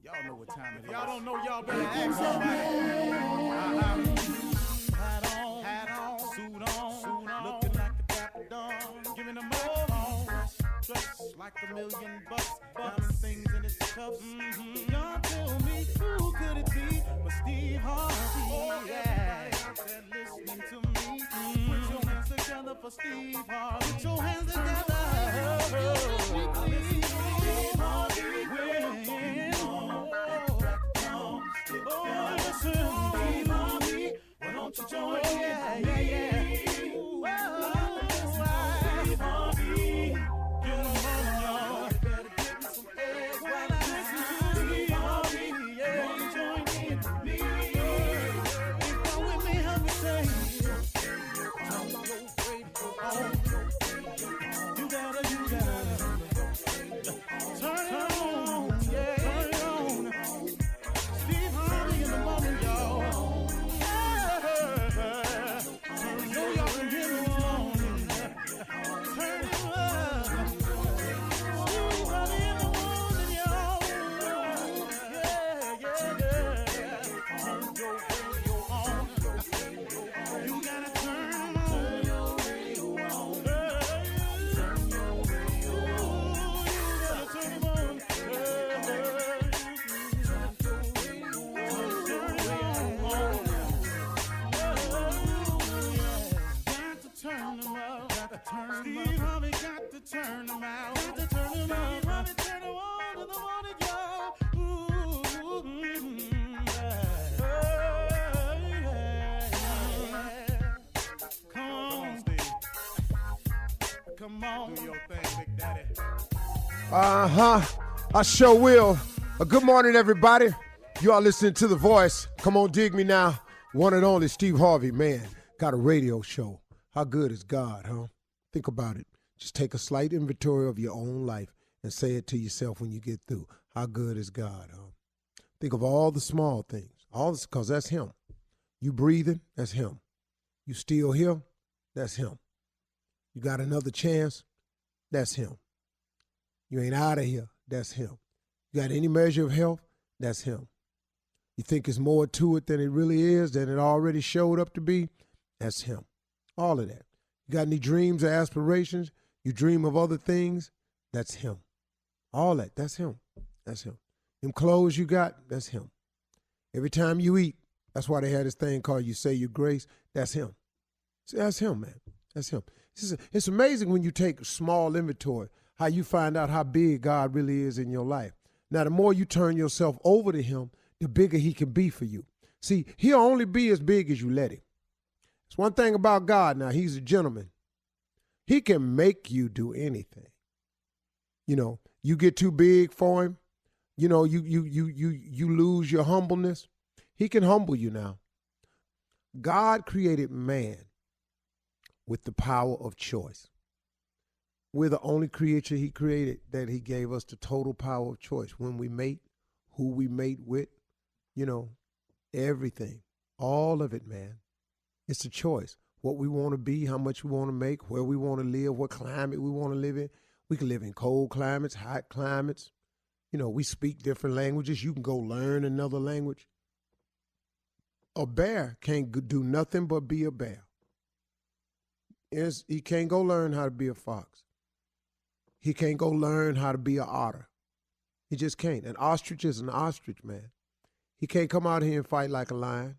Y'all know what time it is. Y'all don't know, y'all better ask somebody. Hat on, suit on, looking like a dapper dog, giving them all dressed like $1 million, diamond things in his cuffs. Y'all tell me who could it be but Steve Harvey? Oh yeah, everybody out there listening to me. Put your hands together for Steve Harvey. Put your hands together. Steve Harvey, oh, listen, Steve Harvey, why don't you join in? Yeah. Steve Harvey, get him on, y'all. Better give me some eggs while I listen to Steve Harvey. Yeah, won't you join in with me? If you're with me, help me say, turn your radio on. You gotta turn it on, yeah, turn it on. Steve Harvey in the morning, y'all. Yeah. So y'all can hear me on. Turn it up. Steve Harvey in the morning, y'all. Yeah. Turn your radio on. You gotta turn your radio on. Turn your radio on. You gotta turn it on. Steve Harvey got to turn them out. Got to turn them out. Steve Harvey turn them on in the morning, y'all. Come on, Steve. Come on, do your thing, Big Daddy. I sure will. Good morning, everybody. You are listening to The Voice. Come on, dig me now. One and only Steve Harvey, man. Got a radio show. How good is God, huh? Think about it. Just take a slight inventory of your own life and say it to yourself when you get through. How good is God, huh? Think of all the small things. All this, because that's him. You breathing, that's him. You still here, that's him. You got another chance, that's him. You ain't out of here, that's him. You got any measure of health, that's him. You think it's more to it than it really is, than it already showed up to be, that's him. All of that. You got any dreams or aspirations? You dream of other things? That's him. All that, that's him. That's him. Them clothes you got, that's him. Every time you eat, that's why they had this thing called You Say Your Grace, that's him. See, that's him, man. That's him. It's amazing when you take small inventory, how you find out how big God really is in your life. Now, the more you turn yourself over to him, the bigger he can be for you. See, he'll only be as big as you let him. It's one thing about God now, he's a gentleman. He can make you do anything. You know, you get too big for him, you know, you lose your humbleness. He can humble you now. God created man with the power of choice. We're the only creature he created that he gave us the total power of choice. When we mate, who we mate with, you know, everything, all of it, man. It's a choice. What we want to be, how much we want to make, where we want to live, what climate we want to live in. We can live in cold climates, hot climates. You know, we speak different languages. You can go learn another language. A bear can't do nothing but be a bear. He can't go learn how to be a fox. He can't go learn how to be an otter. He just can't. An ostrich is an ostrich, man. He can't come out here and fight like a lion.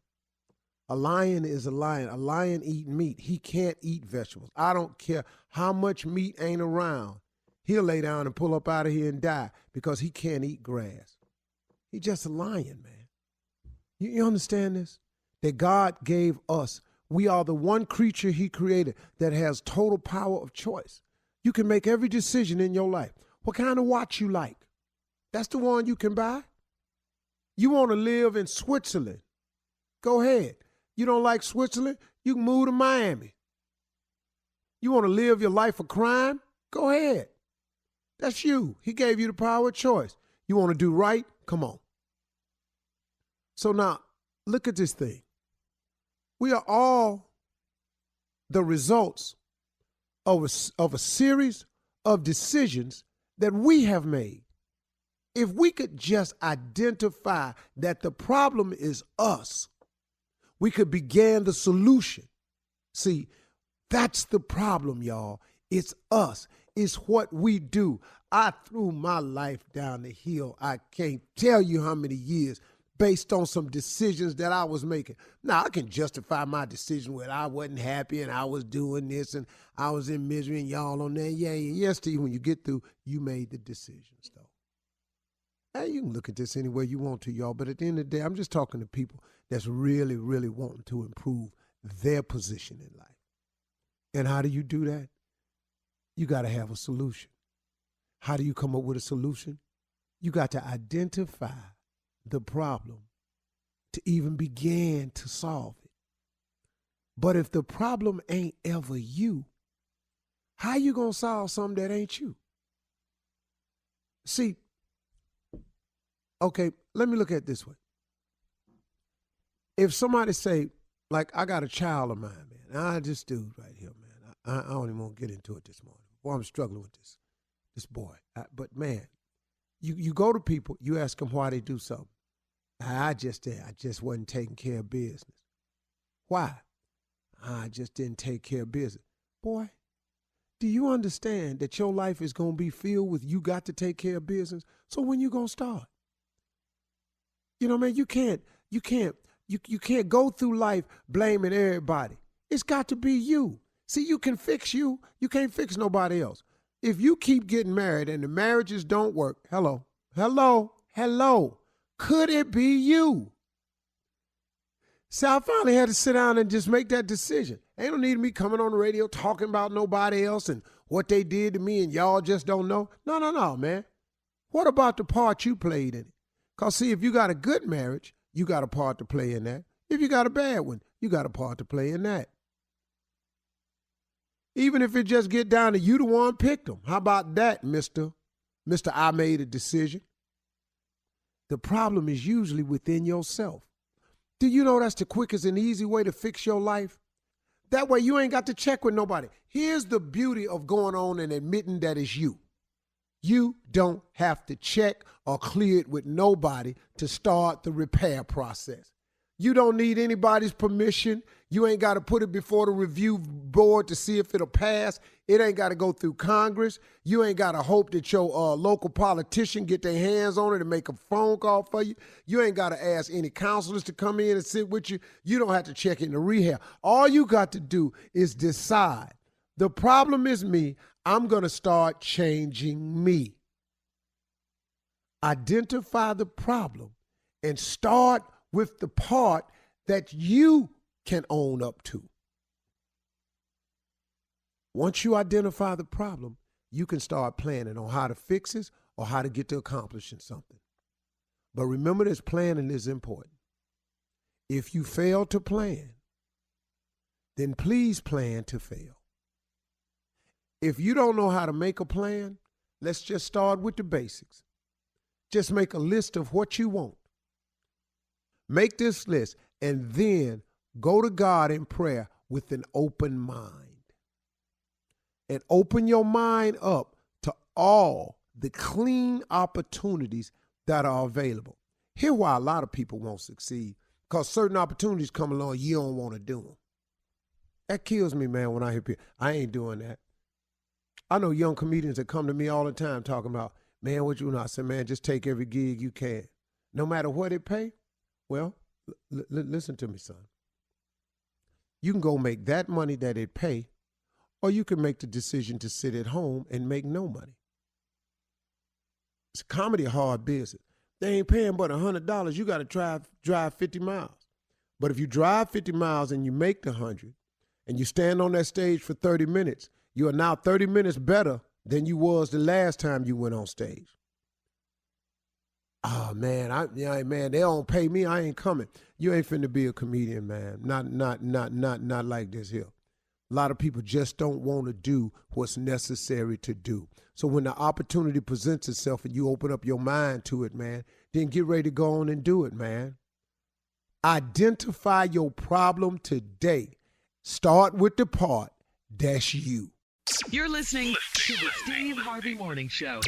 A lion is a lion. A lion eat meat. He can't eat vegetables. I don't care how much meat ain't around. He'll lay down and pull up out of here and die because he can't eat grass. He's just a lion, man. You understand this? That God gave us. We are the one creature he created that has total power of choice. You can make every decision in your life. What kind of watch you like? That's the one you can buy. You want to live in Switzerland? Go ahead. You don't like Switzerland? You can move to Miami. You want to live your life of crime? Go ahead. That's you. He gave you the power of choice. You want to do right? Come on. So now, look at this thing. We are all the results of a series of decisions that we have made. If we could just identify that the problem is us, we could begin the solution. See, that's the problem, y'all. It's us. It's what we do. I threw my life down the hill. I can't tell you how many years based on some decisions that I was making. Now, I can justify my decision when I wasn't happy and I was doing this and I was in misery and y'all on there. Yeah, Steve, when you get through, you made the decisions, though. Hey, you can look at this any way you want to, y'all, but at the end of the day, I'm just talking to people that's really, really wanting to improve their position in life. And how do you do that? You got to have a solution. How do you come up with a solution? You got to identify the problem to even begin to solve it. But if the problem ain't ever you, how you going to solve something that ain't you? See, okay, let me look at it this way. If somebody say, like, I got a child of mine, man, this dude right here, man, I don't even want to get into it this morning. Boy, I'm struggling with this boy. But, man, you go to people, you ask them why they do something. I just wasn't taking care of business. Why? I just didn't take care of business. Boy, do you understand that your life is going to be filled with you got to take care of business? So when you going to start? You know, man, you can't go through life blaming everybody. It's got to be you. See, you can fix you. You can't fix nobody else. If you keep getting married and the marriages don't work, hello, could it be you? So I finally had to sit down and just make that decision. Ain't no need of me coming on the radio talking about nobody else and what they did to me and y'all just don't know. No, man. What about the part you played in it? Because, see, if you got a good marriage, you got a part to play in that. If you got a bad one, you got a part to play in that. Even if it just get down to you the one picked them. How about that, Mr. I made a decision? The problem is usually within yourself. Do you know that's the quickest and easy way to fix your life? That way you ain't got to check with nobody. Here's the beauty of going on and admitting that it's you. You don't have to check or clear it with nobody to start the repair process. You don't need anybody's permission. You ain't got to put it before the review board to see if it'll pass. It ain't got to go through Congress. You ain't got to hope that your local politician get their hands on it and make a phone call for you. You ain't got to ask any counselors to come in and sit with you. You don't have to check into rehab. All you got to do is decide. The problem is me. I'm going to start changing me. Identify the problem and start with the part that you can own up to. Once you identify the problem, you can start planning on how to fix it or how to get to accomplishing something. But remember this, planning is important. If you fail to plan, then please plan to fail. If you don't know how to make a plan, let's just start with the basics. Just make a list of what you want. Make this list and then go to God in prayer with an open mind. And open your mind up to all the clean opportunities that are available. Here's why a lot of people won't succeed. Because certain opportunities come along, you don't want to do them. That kills me, man, when I hear people, I ain't doing that. I know young comedians that come to me all the time talking about, man, what you know? I said, man, just take every gig you can. No matter what it pay. Well, listen to me, son. You can go make that money that it pay, or you can make the decision to sit at home and make no money. It's comedy, hard business. They ain't paying but $100. You got to drive 50 miles. But if you drive 50 miles and you make the 100 and you stand on that stage for 30 minutes, you are now 30 minutes better than you was the last time you went on stage. Oh, man, man, they don't pay me. I ain't coming. You ain't finna be a comedian, man. Not like this here. A lot of people just don't want to do what's necessary to do. So when the opportunity presents itself and you open up your mind to it, man, then get ready to go on and do it, man. Identify your problem today. Start with the part that's you. You're listening to the Steve Harvey Morning Show.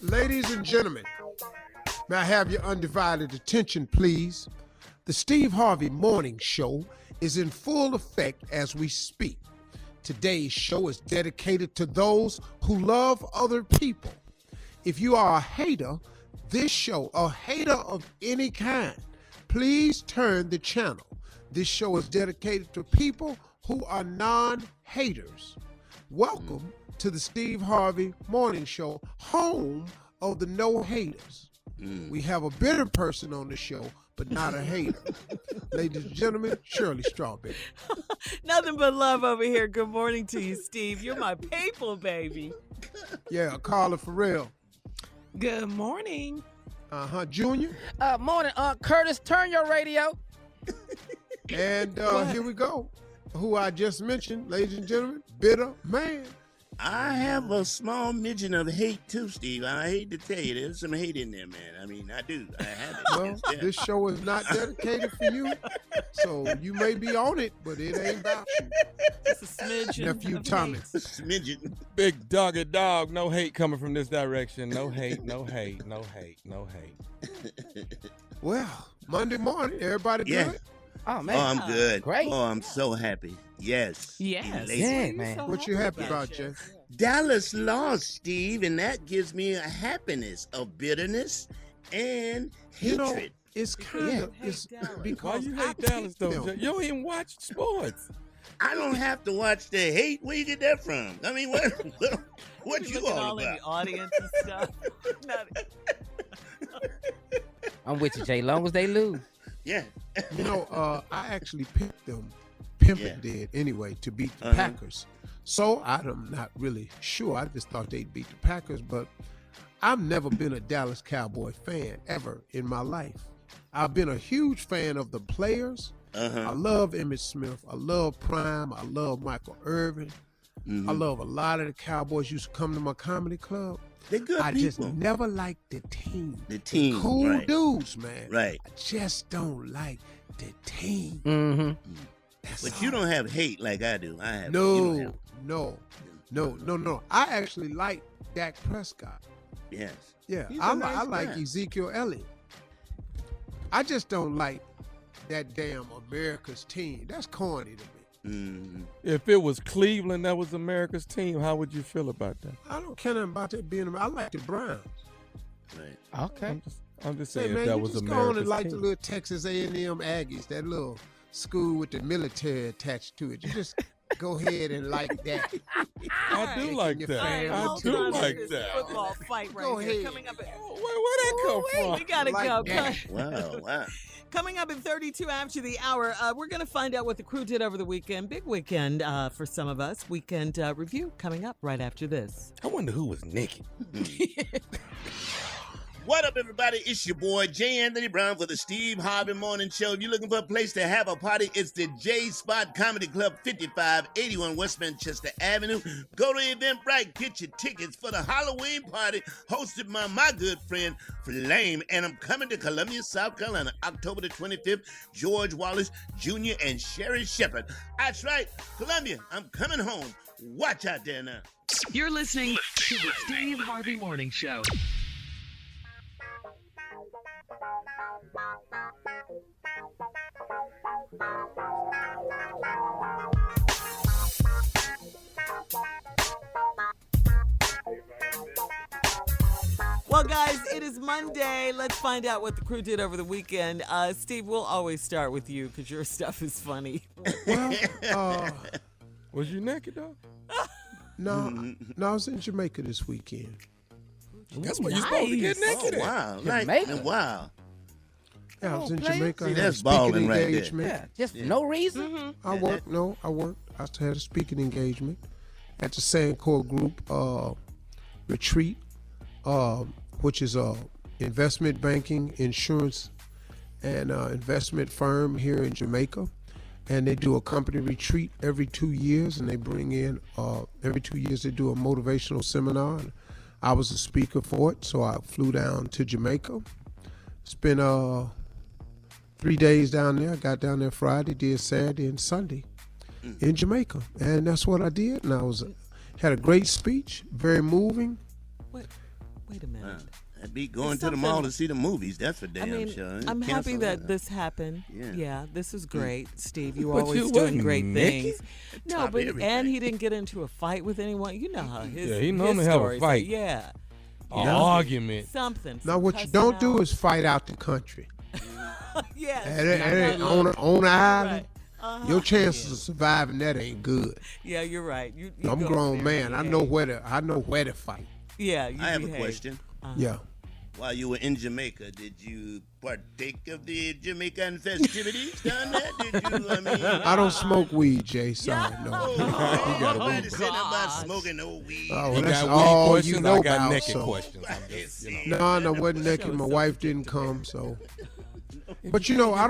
Ladies and gentlemen, may I have your undivided attention, please? The Steve Harvey Morning Show is in full effect as we speak. Today's show is dedicated to those who love other people. If you are a hater, this show, a hater of any kind, please turn the channel. This show is dedicated to people who are non-haters. Welcome to the Steve Harvey Morning Show, home of the no-haters. We have a bitter person on the show, but not a hater. Ladies and gentlemen, Shirley Strawberry. Nothing but love over here. Good morning to you, Steve. You're my people, baby. Yeah, Carla Farrell. Good morning. Junior. Morning, Curtis. Turn your radio. And here we go. Who I just mentioned, ladies and gentlemen, bitter man. I have a small midget of hate too, Steve. I hate to tell you, there's some hate in there, man. I mean, I do. I have it. Well, this show is not dedicated for you, so you may be on it, but it ain't about you. It's a smidgen. Nephew Tommy. Smidget. Big doggy dog, no hate coming from this direction. No hate, no hate, no hate, no hate. Well, Monday morning, everybody Yeah. good? Oh, man. Oh, I'm good. Great. Oh, I'm so happy. Yes. Yes. Yeah, man. What you happy about, Jeff? Dallas lost, Steve, and that gives me a happiness of bitterness and You know, hatred. it's kind of, it's Dallas. Why because you I hate Dallas, though? picked them. You don't even watch sports. I don't have to watch the hate. Where you get that from? I mean, what you Looking all in about? the audience and stuff. I'm with you, Jay. Long as they lose. Yeah. You know, I actually picked them, Pimpin' Yeah. did anyway, to beat the Uh-huh. Packers. So I'm not really sure. I just thought they'd beat the Packers, but I've never been a Dallas Cowboy fan ever in my life. I've been a huge fan of the players. I love Emmitt Smith. I love Prime. I love Michael Irvin. I love a lot of the Cowboys used to come to my comedy club. They're good I just people. never liked the team. The team, Cool right. dudes, man. Right. I just don't like the team. Mm-hmm. That's But all. you don't have hate like I do. I have. you don't No, have- no. I actually like Dak Prescott. Yes. Yeah, He's a I nice like guy. Ezekiel Elliott. I just don't like that damn America's team. That's corny to me. If it was Cleveland that was America's team, how would you feel about that? I don't care nothing about that being. I like the Browns. Right. Okay. I'm just Hey saying man, if that you was just go on America's and like team. the little Texas A&M Aggies, that little school with the military attached to it. You just go ahead and like that. I do like your that. fans. I Hold do on, like this that. football fight right Go here. ahead. Coming up at, Where'd that come from? we gotta Like go. that. Wow. Wow. Coming up at 32 after the hour, we're going to find out what the crew did over the weekend. Big weekend for some of us. Weekend review coming up right after this. I wonder who was naked. What up, everybody? It's your boy, J. Anthony Brown for the Steve Harvey Morning Show. If you're looking for a place to have a party, it's the J Spot Comedy Club, 5581 West Manchester Avenue. Go to Eventbrite, get your tickets for the Halloween party hosted by my good friend, Flame. And I'm coming to Columbia, South Carolina, October the 25th. George Wallace Jr. and Sherry Shepherd. That's right, Columbia, I'm coming home. Watch out there now. You're listening to the Steve Harvey Morning Show. Well, guys, it is Monday. Let's find out what the crew did over the weekend. Steve, we'll always start with you because your stuff is funny. Well, Was you naked, though? no, I was in Jamaica this weekend. That's where you're supposed to get Nice. naked Oh, at. wow. Jamaica? Wow. Yeah, I was in player. Jamaica. I See, had a that's speaking balling right there. engagement. Yeah, just for no reason. Mm-hmm. I worked. No, I worked. I had a speaking engagement at the Sandcore Group retreat, which is a investment banking, insurance, and investment firm here in Jamaica. And they do a company retreat every 2 years, and they bring in every 2 years they do a motivational seminar. And I was a speaker for it, so I flew down to Jamaica, spent 3 days down there. Got down there Friday, did Saturday and Sunday in Jamaica, and that's what I did. And I had a great speech, very moving. Wait a minute. I'd be going to the mall to see the movies. That's for damn sure. I'm happy that this happened. Yeah, this is great, Steve. You But always you doing wasn't great naked? things. No, but and he didn't get into a fight with anyone. You know how his he normally have a stories are. fight. Yeah, An argument. something. Now, what you don't do is fight out the country. Yes. On the island. Right. Your chances of surviving that ain't good. Yeah, you're right. You I'm a go grown there, man. you I know where to fight. Yeah, you I have behave. a question. Yeah. While you were in Jamaica, did you partake of the Jamaican festivities down there? Did you? I don't smoke weed, Jay. Sorry, no. Nobody said nothing about smoking no weed. Oh, well, You that's got all weed questions, you know I got about. naked So. questions. I'm just, No, I wasn't naked. My wife didn't come, so. But I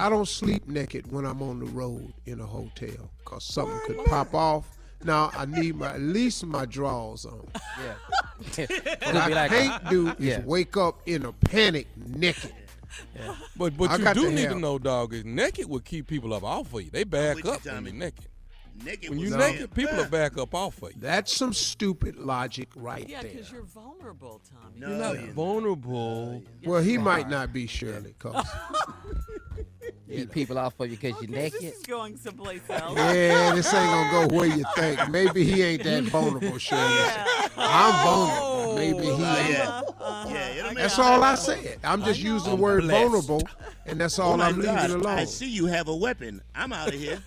don't sleep naked when I'm on the road in a hotel, cause something could pop off. Now I need at least my drawers on. Yeah. What I can't do is wake up in a panic naked. Yeah. But I you got do to need to have- know, dog, is naked will keep people up off of you. They back with you, up when Tommy. you're naked. Naked When was you're saying, naked, people will back up off of you. That's some stupid logic right Yeah, there. because you're vulnerable, Tommy. No, You're not you're not. vulnerable. Well, he might not be, Shirley, cause Keep people off of you because you're Okay, this naked. is going someplace else. yeah, this ain't gonna go where you think. Maybe he ain't that vulnerable, Shirley. I'm vulnerable. Maybe he ain't. Yeah, That's all I said. I'm just using the word blessed. vulnerable, and that's all my I'm leaving God, alone. I see you have a weapon. I'm out of here.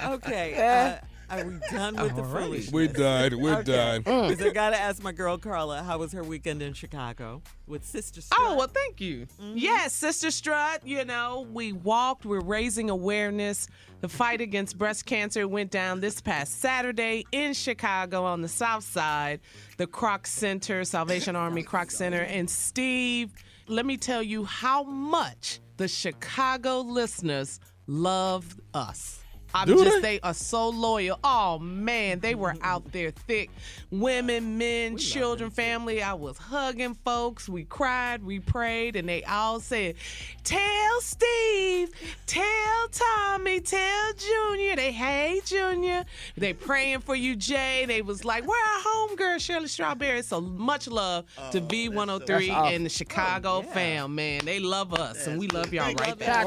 Okay, are we done with the foolishness? We're done. We're done. Because I got to ask my girl Carla, how was her weekend in Chicago with Sister Strut? Oh, well, thank you. Yes, Sister Strut, we walked, we're raising awareness. The fight against breast cancer went down this past Saturday in Chicago on the South Side, the Kroc Center, Salvation Army Kroc Center. And Steve, let me tell you how much the Chicago listeners love us. They are so loyal. Oh, man, they were out there thick. Women, men, children, family. I was hugging folks. We cried, we prayed, and they all said, tell Steve, tell Tommy, tell Junior. Hey, Junior. They praying for you, Jay. They was like, where our homegirl, Shirley Strawberry. So much love to B103 That's awesome. and the Chicago fam, man. They love us, and we love y'all right back.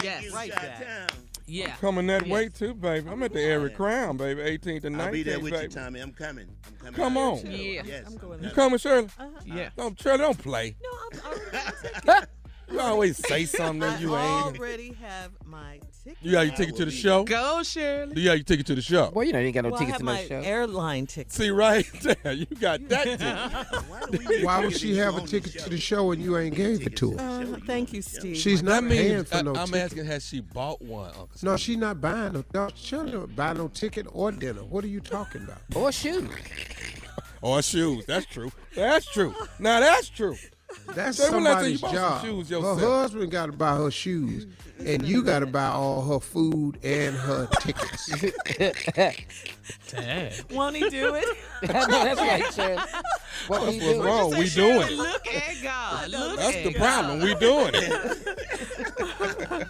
Yes. Right back. Yeah. Coming that way too, baby. I'm at the Eric Crown, baby, 18th and 19th, I'll be there with baby. you, Tommy. I'm coming. Come on. Yeah. Yes. I'm going You there. coming, Shirley? Yeah. Shirley, don't play. No, I'm You always say something that you I ain't. already have my ticket. You got your ticket to the show? Go, Shirley. You got your ticket to the show? Well, you ain't got no Well, I tickets have to no my show. airline ticket. See, right there, you got that ticket. Why would she have a ticket to the show and you ain't gave it to her? Thank you, Steve. She's not That paying means for no I'm ticket. asking, has she bought one, Uncle Steve? No, she's not buying no. She'll never buy no ticket or dinner. What are you talking about? Or shoes. Or shoes. That's true. That's true. Now that's true. That's Say, well, let's say you somebody's bought job. some shoes Her yourself. husband got to buy her shoes, and you got to buy all her food and her tickets. Won't he do it? No, that's right, Shirley. What That's we what's do? wrong. We doing it. Look at God. Look That's at the God. problem. We doing it.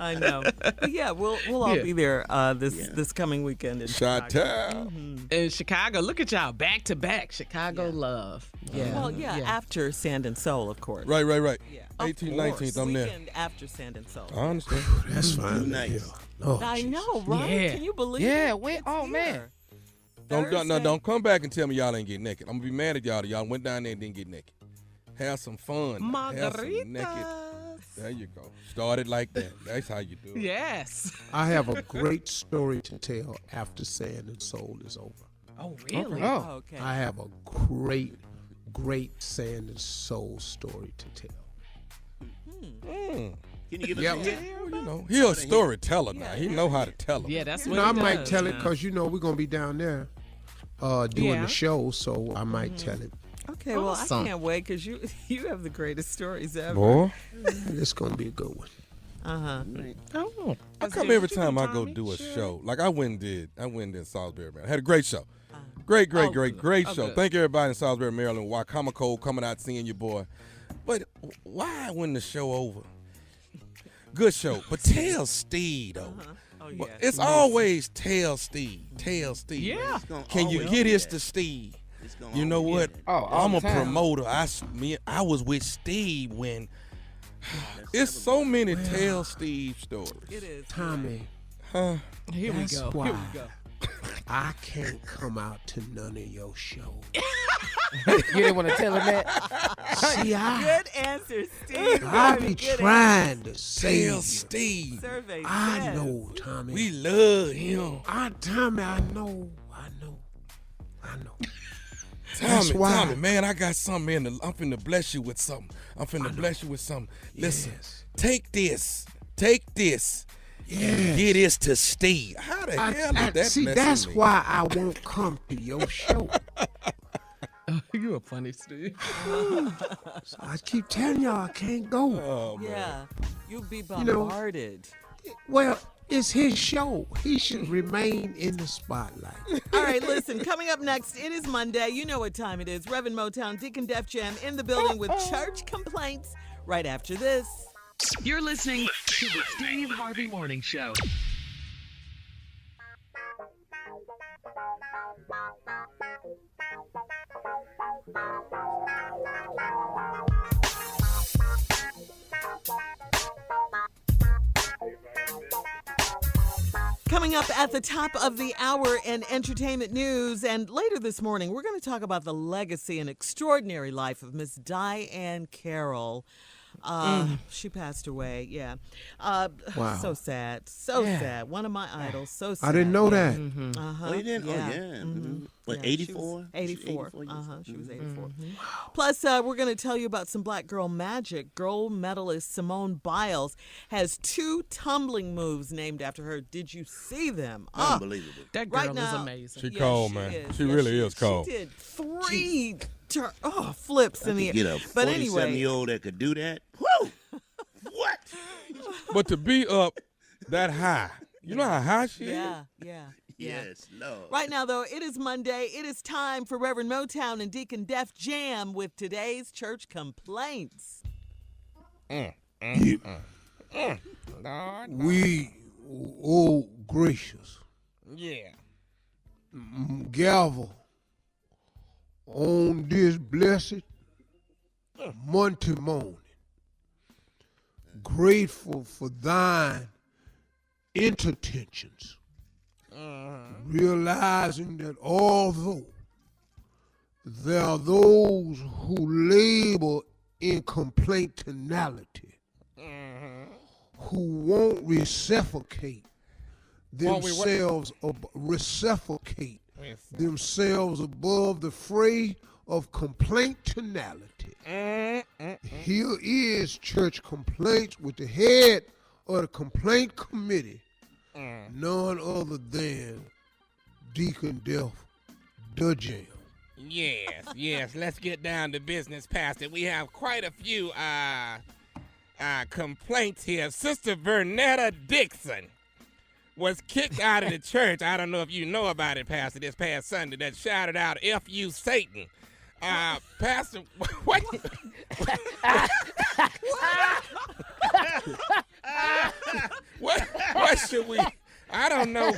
I know. But yeah, we'll all be there this coming weekend in Shot Chicago. town. In Chicago, look at y'all back to back. Chicago love. Yeah. Well, after Sand and Soul, of course. Right. Yeah. 18th, Of 19th, I'm there. Weekend after Sand and Soul. I understand. That's fine. Nice. Oh, I know, right? Yeah. Can you believe it? Yeah, It's oh, man. here. Don't come back and tell me y'all ain't get naked. I'm gonna be mad at y'all. Y'all went down there and didn't get naked. Have some fun. Have some naked. Margarita. There you go. Started like that. That's how you do it. Yes. I have a great story to tell after Sand and Soul is over. Oh, really? Oh. Okay. I have a great Sand and Soul story to tell. Can you give us Yeah. a hint? Well, you know, he a storyteller now. He know how to tell them. Yeah, that's You what know, he I might does, tell it man. because, we're going to be down there doing Yeah. the show, so I might tell it. Okay, well, I Awesome. can't wait because you have the greatest stories ever. Boy, It's going to be a good one. Uh-huh. Oh. how come every time I go do a show, like I went and did Salisbury, man. I had a great show. Great show. good. Thank everybody in Salisbury, Maryland. Wacomico coming out seeing your boy. But why when the show over? Good show. But tell Steve, though. Oh, Well, yeah. it's always tell Steve. Yeah. Can you get this to Steve? You know what? all I'm the a time. promoter. I was with Steve when. It's so many tell Steve stories. It is. Tommy, Huh? Here we that's go. why Here we go. I can't come out to none of your shows. You didn't want to tell him that? See, Good answer, Steve. I be Good trying to say Tell you. Steve. Survey I says. know, Tommy. We love him. Tommy, I know. That's why. Tommy, man, I got something I'm finna bless you with something. Listen, Yes. take this. And get this to Steve. How the hell did that See, mess that's with me? why I won't come to your show. You a funny Steve. So I keep telling y'all I can't go. Oh, man. Yeah. You'll be know- bombarded. Well, it's his show. He should remain in the spotlight. All right, listen, coming up next, it is Monday. You know what time it is. Reverend Motown, Deacon Def Jam in the building with church complaints right after this. You're listening to the Steve Harvey Morning Show. Coming up at the top of the hour in entertainment news, and later this morning, we're going to talk about the legacy and extraordinary life of Miss Diane Carroll. She passed away, yeah. Wow. So sad, sad. One of my idols, so sad. I didn't know that. Uh-huh. Oh, you didn't? Yeah. Oh, yeah. Mhm. What, Yeah, she 84? was 84. She was 84 years old. She was 84. Plus, we're going to tell you about some black girl magic. Gold medalist Simone Biles has 2 tumbling moves named after her. Did you see them? Unbelievable. That girl Right is now- amazing. She cold, man. She really is cold. She did 3 flips in the air. Get a But anyway, 47-year-old that could do that? Whoa! What? But to be up that high, you know how high she is? yeah. Yes, Lord. Right now, though, it is Monday. It is time for Reverend Motown and Deacon Def Jam with today's church complaints. We, oh gracious, Yeah. gavel on this blessed Monday morning, grateful for thine intertentions, realizing that although there are those who labor in complaintonality, who won't reciprocate themselves, themselves above the fray of complaintonality. Here is church complaints with the head of the complaint committee, none other than Deacon Def the Jam. Yes. Let's get down to business, Pastor. We have quite a few complaints here. Sister Vernetta Dixon was kicked out of the church. I don't know if you know about it, Pastor, this past Sunday, that shouted out, F you, Satan. Pastor, what? What should we? I don't know.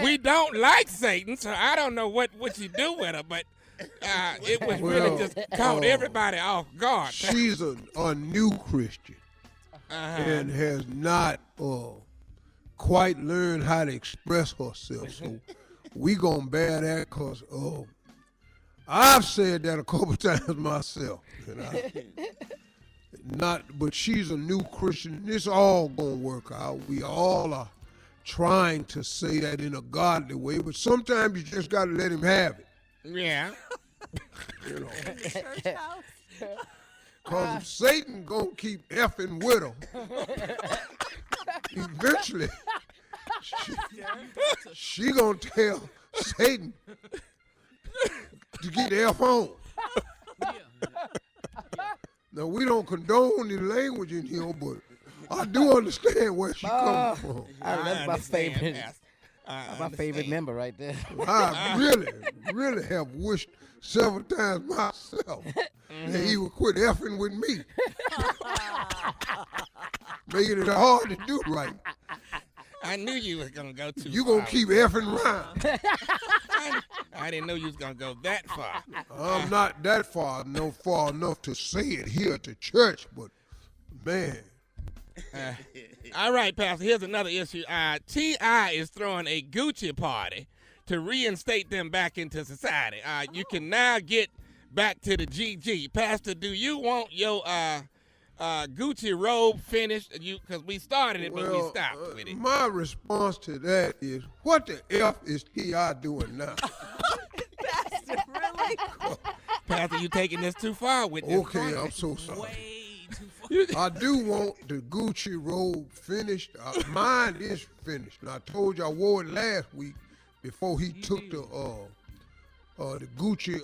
We don't like Satan, so I don't know what you do with her, but it was really just caught everybody off guard. She's a new Christian and has not quite learned how to express herself. So we gonna bear that because I've said that a couple times myself. But she's a new Christian. This all gonna work out. We all are trying to say that in a godly way, but sometimes you just gotta let him have it. Yeah. Church house. Cause if Satan gonna keep effing with her, eventually she gonna tell Satan to get the F on. Now we don't condone the language in here, but I do understand where she comes from. That's my favorite. My favorite member right there. I really have wished several times myself that he would quit effing with me. Making it hard to do right. I knew you was gonna go too You far. gonna keep effing around. I didn't know you was gonna go that far. I'm not that far enough to say it here at the church, but man. All right, Pastor, here's another issue. T.I. is throwing a Gucci party to reinstate them back into society. You can now get back to the GG. Pastor, do you want your Gucci robe finished? Because we started it, but we stopped with it. My response to that is, what the F is T.I. doing now? Pastor, really? Pastor, you taking this too far with this. Okay, I'm so sorry. Way too far. I do want the Gucci robe finished. Mine is finished. And I told you I wore it last week before he took the Gucci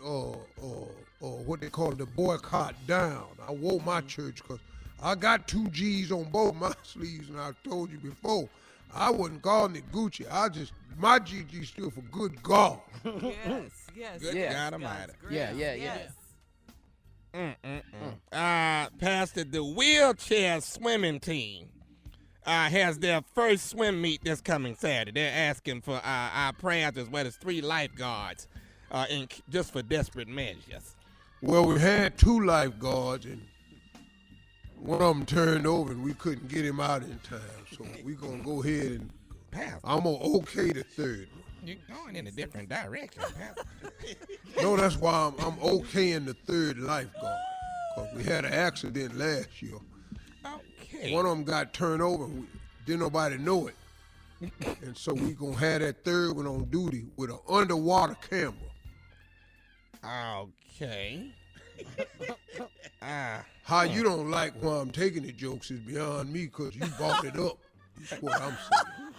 what they call it, the boycott down. I wore my church because I got 2 G's on both my sleeves, and I told you before, I wasn't calling it Gucci. My GG stood for good God. Yes. Good God Almighty. Yes. Pastor, the wheelchair swimming team has their first swim meet this coming Saturday. They're asking for our prayers as well as 3 lifeguards just for desperate measures. Well, we had 2 lifeguards, and one of them turned over, and we couldn't get him out in time. So we're going to go ahead and I'm going to okay the third one. You're going in a different direction, Pastor. No, that's why I'm okaying the 3rd lifeguard. Because we had an accident last year. Okay. One of them got turned over. Didn't nobody know it. And so we going to have that 3rd one on duty with an underwater camera. Okay. How you don't like why I'm taking the jokes is beyond me because you brought it up. That's what I'm saying.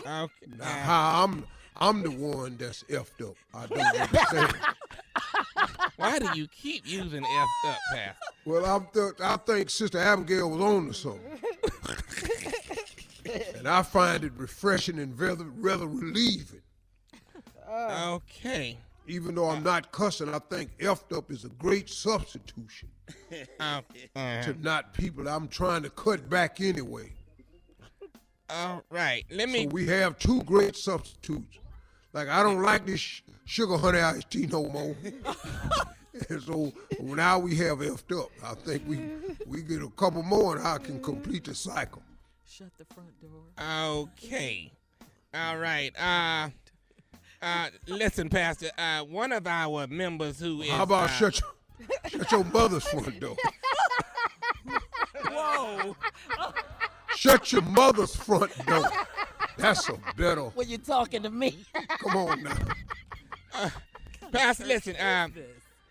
Okay. Now, how I'm the one that's effed up. I don't understand. Why do you keep using effed up, Pastor? Well, I think Sister Abigail was on to something. And I find it refreshing and rather relieving. Okay. Even though I'm not cussing, I think effed up is a great substitution to not people I'm trying to cut back anyway. All right. So we have 2 great substitutes. Like, I don't like this sugar honey iced tea no more. And so now we have effed up. I think we get a couple more and I can complete the cycle. Shut the front door. Okay. All right. Listen, Pastor, one of our members who is... How about shut your mother's front door? Whoa. Shut your mother's front door. That's a better... When you're talking to me. Come on now. Pastor, listen,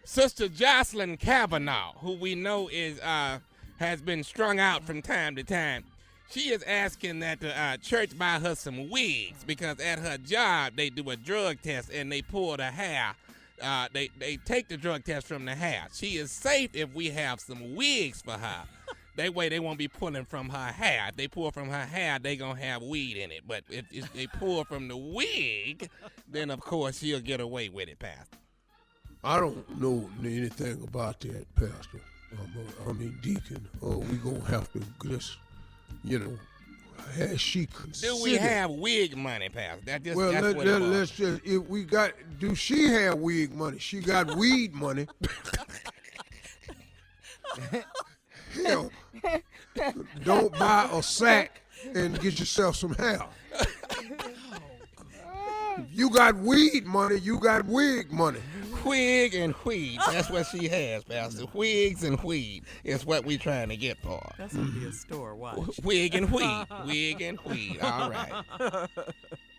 Sister Jocelyn Kavanaugh, who we know is has been strung out from time to time, she is asking that the church buy her some wigs because at her job they do a drug test and they pull the hair. They take the drug test from the hair. She is safe if we have some wigs for her. That way they won't be pulling from her hair. If they pull from her hair, they gonna have weed in it. But if they pull from the wig, then of course she'll get away with it, Pastor. I don't know anything about that, Pastor. Deacon. We gonna have to just, has she considered? Do we have wig money, Pastor? That's what it was. Let's just, do she have wig money? She got weed money. Hell, don't buy a sack and get yourself some hair. If you got weed money, you got wig money. Wig and weed. That's what she has, Pastor. Wigs and weed is what we trying to get for. That's going to be a store, watch. Wig and weed. Wig and weed. All right.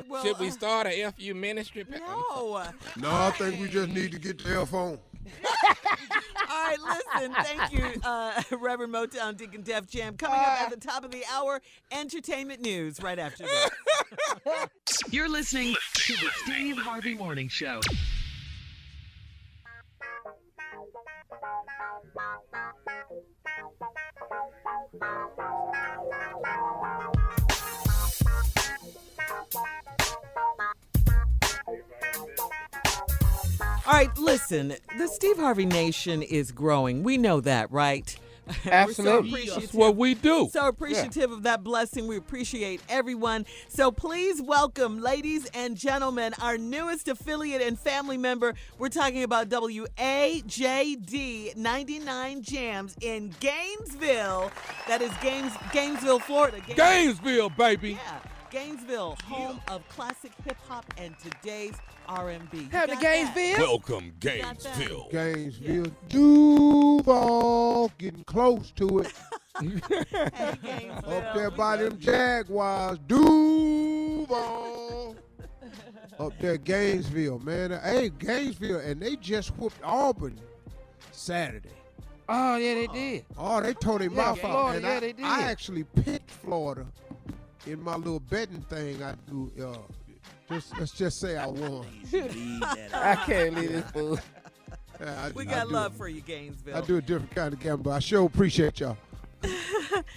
Well, Should we start a FU ministry? No. No, I think we just need to get the F on. All right, listen. Thank you, Reverend Motown, Deacon Def Jam. Coming up at the top of the hour, entertainment news right after this. You're listening to the Steve Harvey Morning Show. All right, listen, the Steve Harvey Nation is growing. We know that, right? Absolutely. We're so That's what we do. So appreciative of that blessing. We appreciate everyone. So please welcome, ladies and gentlemen, our newest affiliate and family member. We're talking about WAJD 99 Jams in Gainesville. That is Gainesville, Florida. Gainesville, baby. Yeah, Gainesville, home of classic hip-hop and today's R&B. You Happy got Gainesville. Welcome, got that? Gainesville. Gainesville, Duval, getting close to it. that? Hey, Gainesville. Up there by them Jaguars, Duval. Up there, Gainesville, man. Hey, Gainesville, and they just whooped Auburn Saturday. Oh, yeah, they did. Oh, they tore their mouth out. Florida, And yeah, they did. I actually picked Florida in my little betting thing I do. Let's just say I won. I can't leave this fool. Yeah, We I got do. love for you, Gainesville. I do a different kind of gamble. I sure appreciate y'all.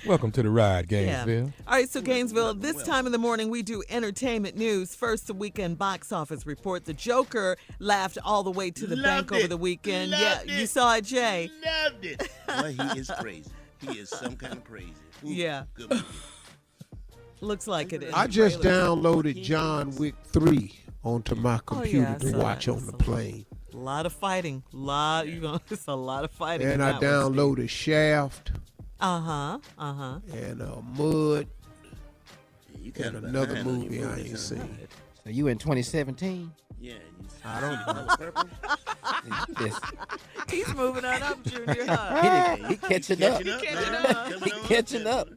Welcome to the ride, Yeah. Gainesville. All right, so Gainesville, this time in the morning we do entertainment news. First, the weekend box office report. The Joker laughed all the way to the bank over the weekend. Loved You it. saw it, Jay. Loved it. Boy, he is crazy. He is some kind of crazy. Ooh, Yeah. Good movie. Looks like it. in I the just trailer. downloaded John Wick 3 onto my computer I to saw watch that. on the plane. A lot of fighting. It's a lot of fighting. And in I that one, Steve. downloaded Shaft Uh-huh. and Mud You and kind of another behind on your movie I movies, ain't huh? seen. So you in 2017? Yeah. I don't know. Purple? Yes. He's moving on up, Junior. Huh? He catching up. Catching up. He catching up.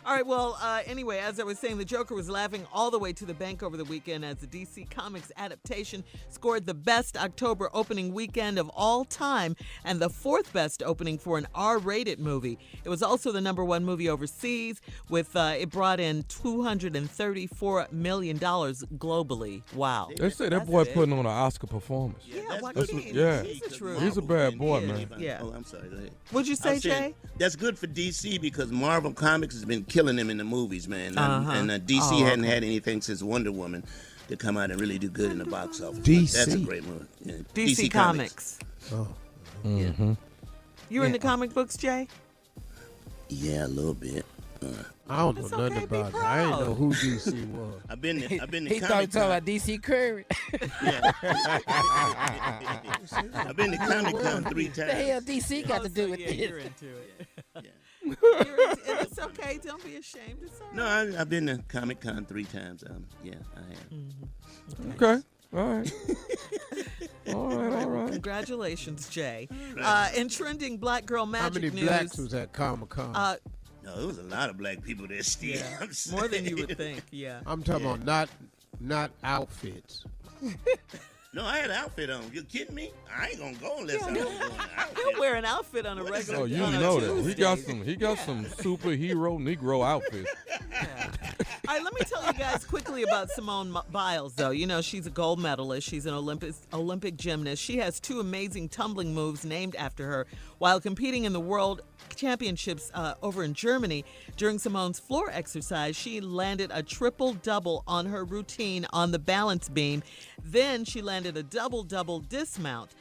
All right, well, anyway, as I was saying, the Joker was laughing all the way to the bank over the weekend as the DC Comics adaptation scored the best October opening weekend of all time and the fourth best opening for an R-rated movie. It was also the #1 movie overseas, with it brought in $234 million globally. Wow. They say that That's boy big. putting on an Oscar performance. Yeah, That's Joaquin, yeah. he's a true. He's a bad boy, man. Yeah. Oh, I'm sorry. Go ahead. What'd you I say, was saying, Jay? that's good for DC because Marvel Comics has been killing them in the movies, man. Uh-huh. And DC Oh, hadn't okay. had anything since Wonder Woman to come out and really do good in the box office. DC. That's a great movie. Yeah. DC Comics. Oh. Mm-hmm. You in the comic books, Jay? Yeah, a little bit. I don't know It's nothing okay, be about it. I ain't proud. know who DC was. I've been to He thought he Comic talking Con. about DC Curry. I've been to Comic Con 3 What the hell times. DC got to do with yeah, this? you're into it. Yeah. And it's okay. Don't be ashamed. It's all No, right. I've been to Comic Con 3 times. Yeah, I have. Okay. All right. all right. Congratulations, Jay. In trending Black Girl How Magic many news, blacks was at Comic-Con? No, there was a lot of black people there, Steve. yeah, I'm more than you saying. would think. Yeah. I'm talking about not outfits. No, I had an outfit on. You kidding me? I ain't gonna go unless I'm going to an outfit. He'll wear an outfit on a What is regular. Oh, you on a know that. Tuesday. He got some superhero Negro outfits. All right, let me tell you guys quickly about Simone Biles, though. You know, she's a gold medalist. She's an Olympic gymnast. She has 2 amazing tumbling moves named after her while competing in the World Championships over in Germany. During Simone's floor exercise, she landed a triple-double on her routine on the balance beam. Then she landed a double-double dismount.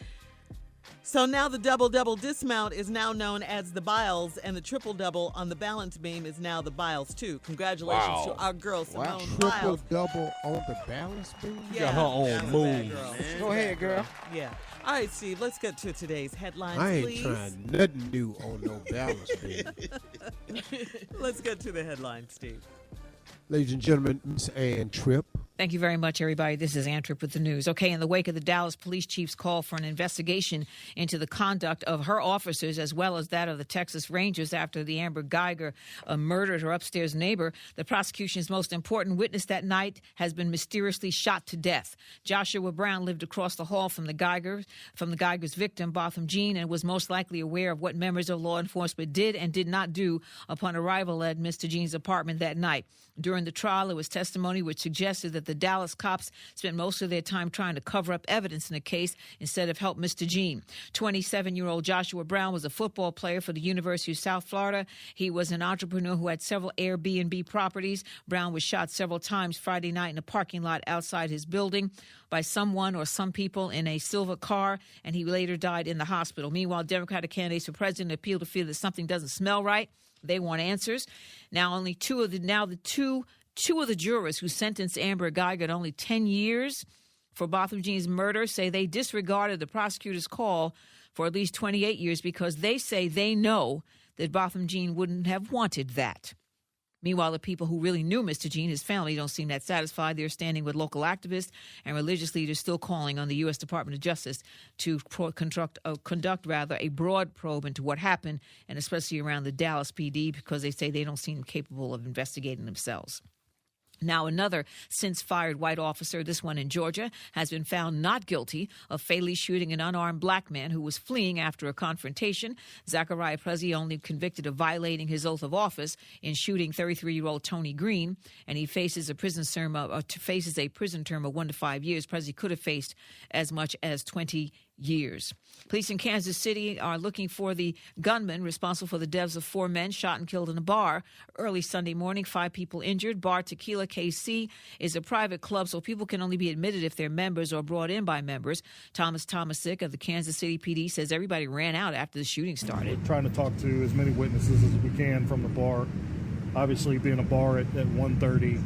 So now the double-double dismount is now known as the Biles, and the triple-double on the balance beam is now the Biles, too. Congratulations Wow. to our girl, Simone Triple Biles. double on the balance beam? Yeah. Got her own move. Go ahead, girl. Yeah. All right, Steve, let's get to today's headlines, I ain't please. trying nothing new on no balance beam. Let's get to the headlines, Steve. Ladies and gentlemen, Miss Ann Tripp. Thank you very much, everybody. This is Ann Tripp with the news. Okay, in the wake of the Dallas police chief's call for an investigation into the conduct of her officers as well as that of the Texas Rangers after the Amber Guyger murdered her upstairs neighbor, the prosecution's most important witness that night has been mysteriously shot to death. Joshua Brown lived across the hall from the Guyger's victim, Botham Jean, and was most likely aware of what members of law enforcement did and did not do upon arrival at Mr. Jean's apartment that night. During the trial, there was testimony which suggested that the Dallas cops spent most of their time trying to cover up evidence in the case instead of help Mr. Jean. 27-year-old Joshua Brown was a football player for the University of South Florida. He was an entrepreneur who had several Airbnb properties. Brown was shot several times Friday night in a parking lot outside his building by someone or some people in a silver car, and he later died in the hospital. Meanwhile, Democratic candidates for president appeal to feel that something doesn't smell right. They want answers. Now, only two of the jurors who sentenced Amber Guyger to only 10 years for Botham Jean's murder say they disregarded the prosecutor's call for at least 28 years because they say they know that Botham Jean wouldn't have wanted that. Meanwhile, the people who really knew Mr. Jean, his family, don't seem that satisfied. They're standing with local activists and religious leaders still calling on the U.S. Department of Justice to conduct a broad probe into what happened, and especially around the Dallas PD, because they say they don't seem capable of investigating themselves. Now, another since-fired white officer, this one in Georgia, has been found not guilty of fatally shooting an unarmed black man who was fleeing after a confrontation. Zachariah Prezi only convicted of violating his oath of office in shooting 33-year-old Tony Green, and he faces a prison term of 1 to 5 years. Prezi could have faced as much as 20 years. Police in Kansas City are looking for the gunman responsible for the deaths of 4 men shot and killed in a bar early Sunday morning. 5 people injured. Bar Tequila KC is a private club, so people can only be admitted if they're members or brought in by members. Thomas Tomasic of the Kansas City PD says everybody ran out after the shooting started. We're trying to talk to as many witnesses as we can from the bar. Obviously, being a bar at 1:30,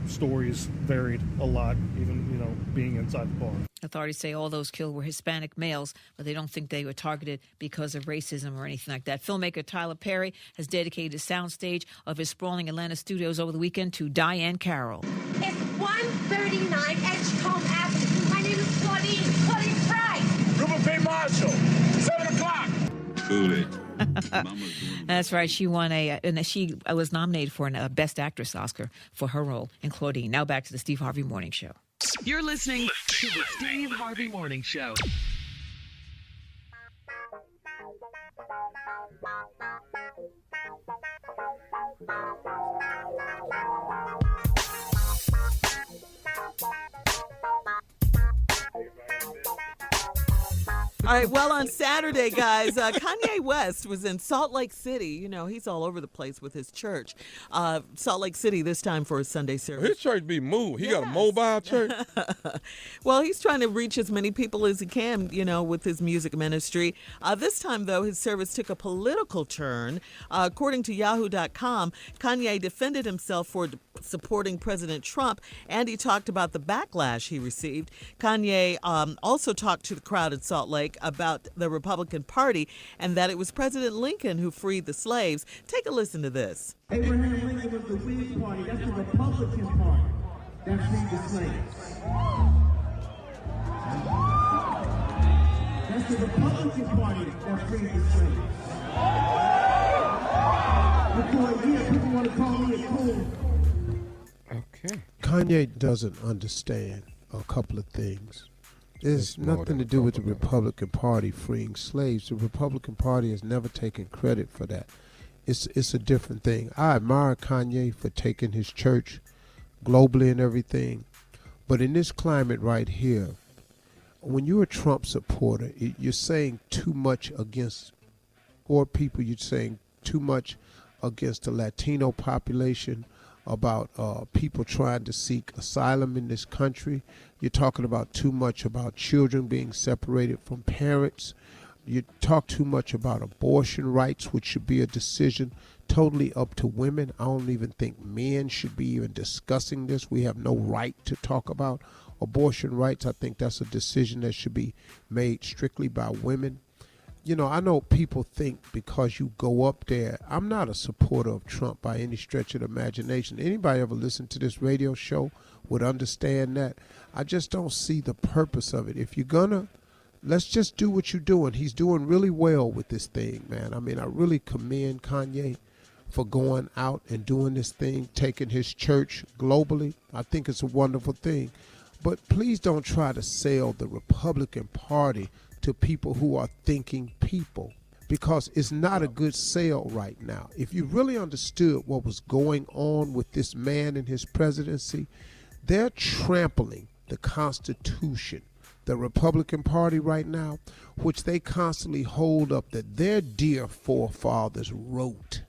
stories varied a lot, even, being inside the bar. Authorities say all those killed were Hispanic males, but they don't think they were targeted because of racism or anything like that. Filmmaker Tyler Perry has dedicated the soundstage of his sprawling Atlanta studios over the weekend to Diane Carroll. It's 139 Edgecombe Avenue. My name is Claudine Price. Rupert P. Marshall, 7 o'clock. Cool it. That's right. She won she was nominated for a Best Actress Oscar for her role in Claudine. Now back to the Steve Harvey Morning Show. You're listening to the Steve Harvey Morning Show. All right, well, on Saturday, guys, Kanye West was in Salt Lake City. He's all over the place with his church. Salt Lake City this time for his Sunday service. His church be moved. He got a mobile church. Well, he's trying to reach as many people as he can, with his music ministry. This time, though, his service took a political turn. According to Yahoo.com, Kanye defended himself for supporting President Trump, and he talked about the backlash he received. Kanye also talked to the crowd in Salt Lake about the Republican Party and that it was President Lincoln who freed the slaves. Take a listen to this. Abraham Lincoln was the Whig Party. That's the Republican Party that freed the slaves. That's the Republican Party that freed the slaves. For a year, people want to call me a fool. Okay. Kanye doesn't understand a couple of things. It's nothing to do with the Republican Party freeing slaves. The Republican Party has never taken credit for that. It's a different thing. I admire Kanye for taking his church globally and everything. But in this climate right here, when you're a Trump supporter, you're saying too much against poor people. You're saying too much against the Latino population, about people trying to seek asylum in this country. You're talking about too much about children being separated from parents. You talk too much about abortion rights, which should be a decision totally up to women. I don't even think men should be even discussing this. We have no right to talk about abortion rights. I think that's a decision that should be made strictly by women. I know people think because you go up there, I'm not a supporter of Trump by any stretch of the imagination. Anybody ever listen to this radio show would understand that. I just don't see the purpose of it. If you're gonna, let's just do what you're doing. He's doing really well with this thing, man. I mean, I really commend Kanye for going out and doing this thing, taking his church globally. I think it's a wonderful thing. But please don't try to sell the Republican Party to people who are thinking people, because it's not a good sale right now. If you really understood what was going on with this man and his presidency, they're trampling the Constitution, the Republican Party right now, which they constantly hold up that their dear forefathers wrote.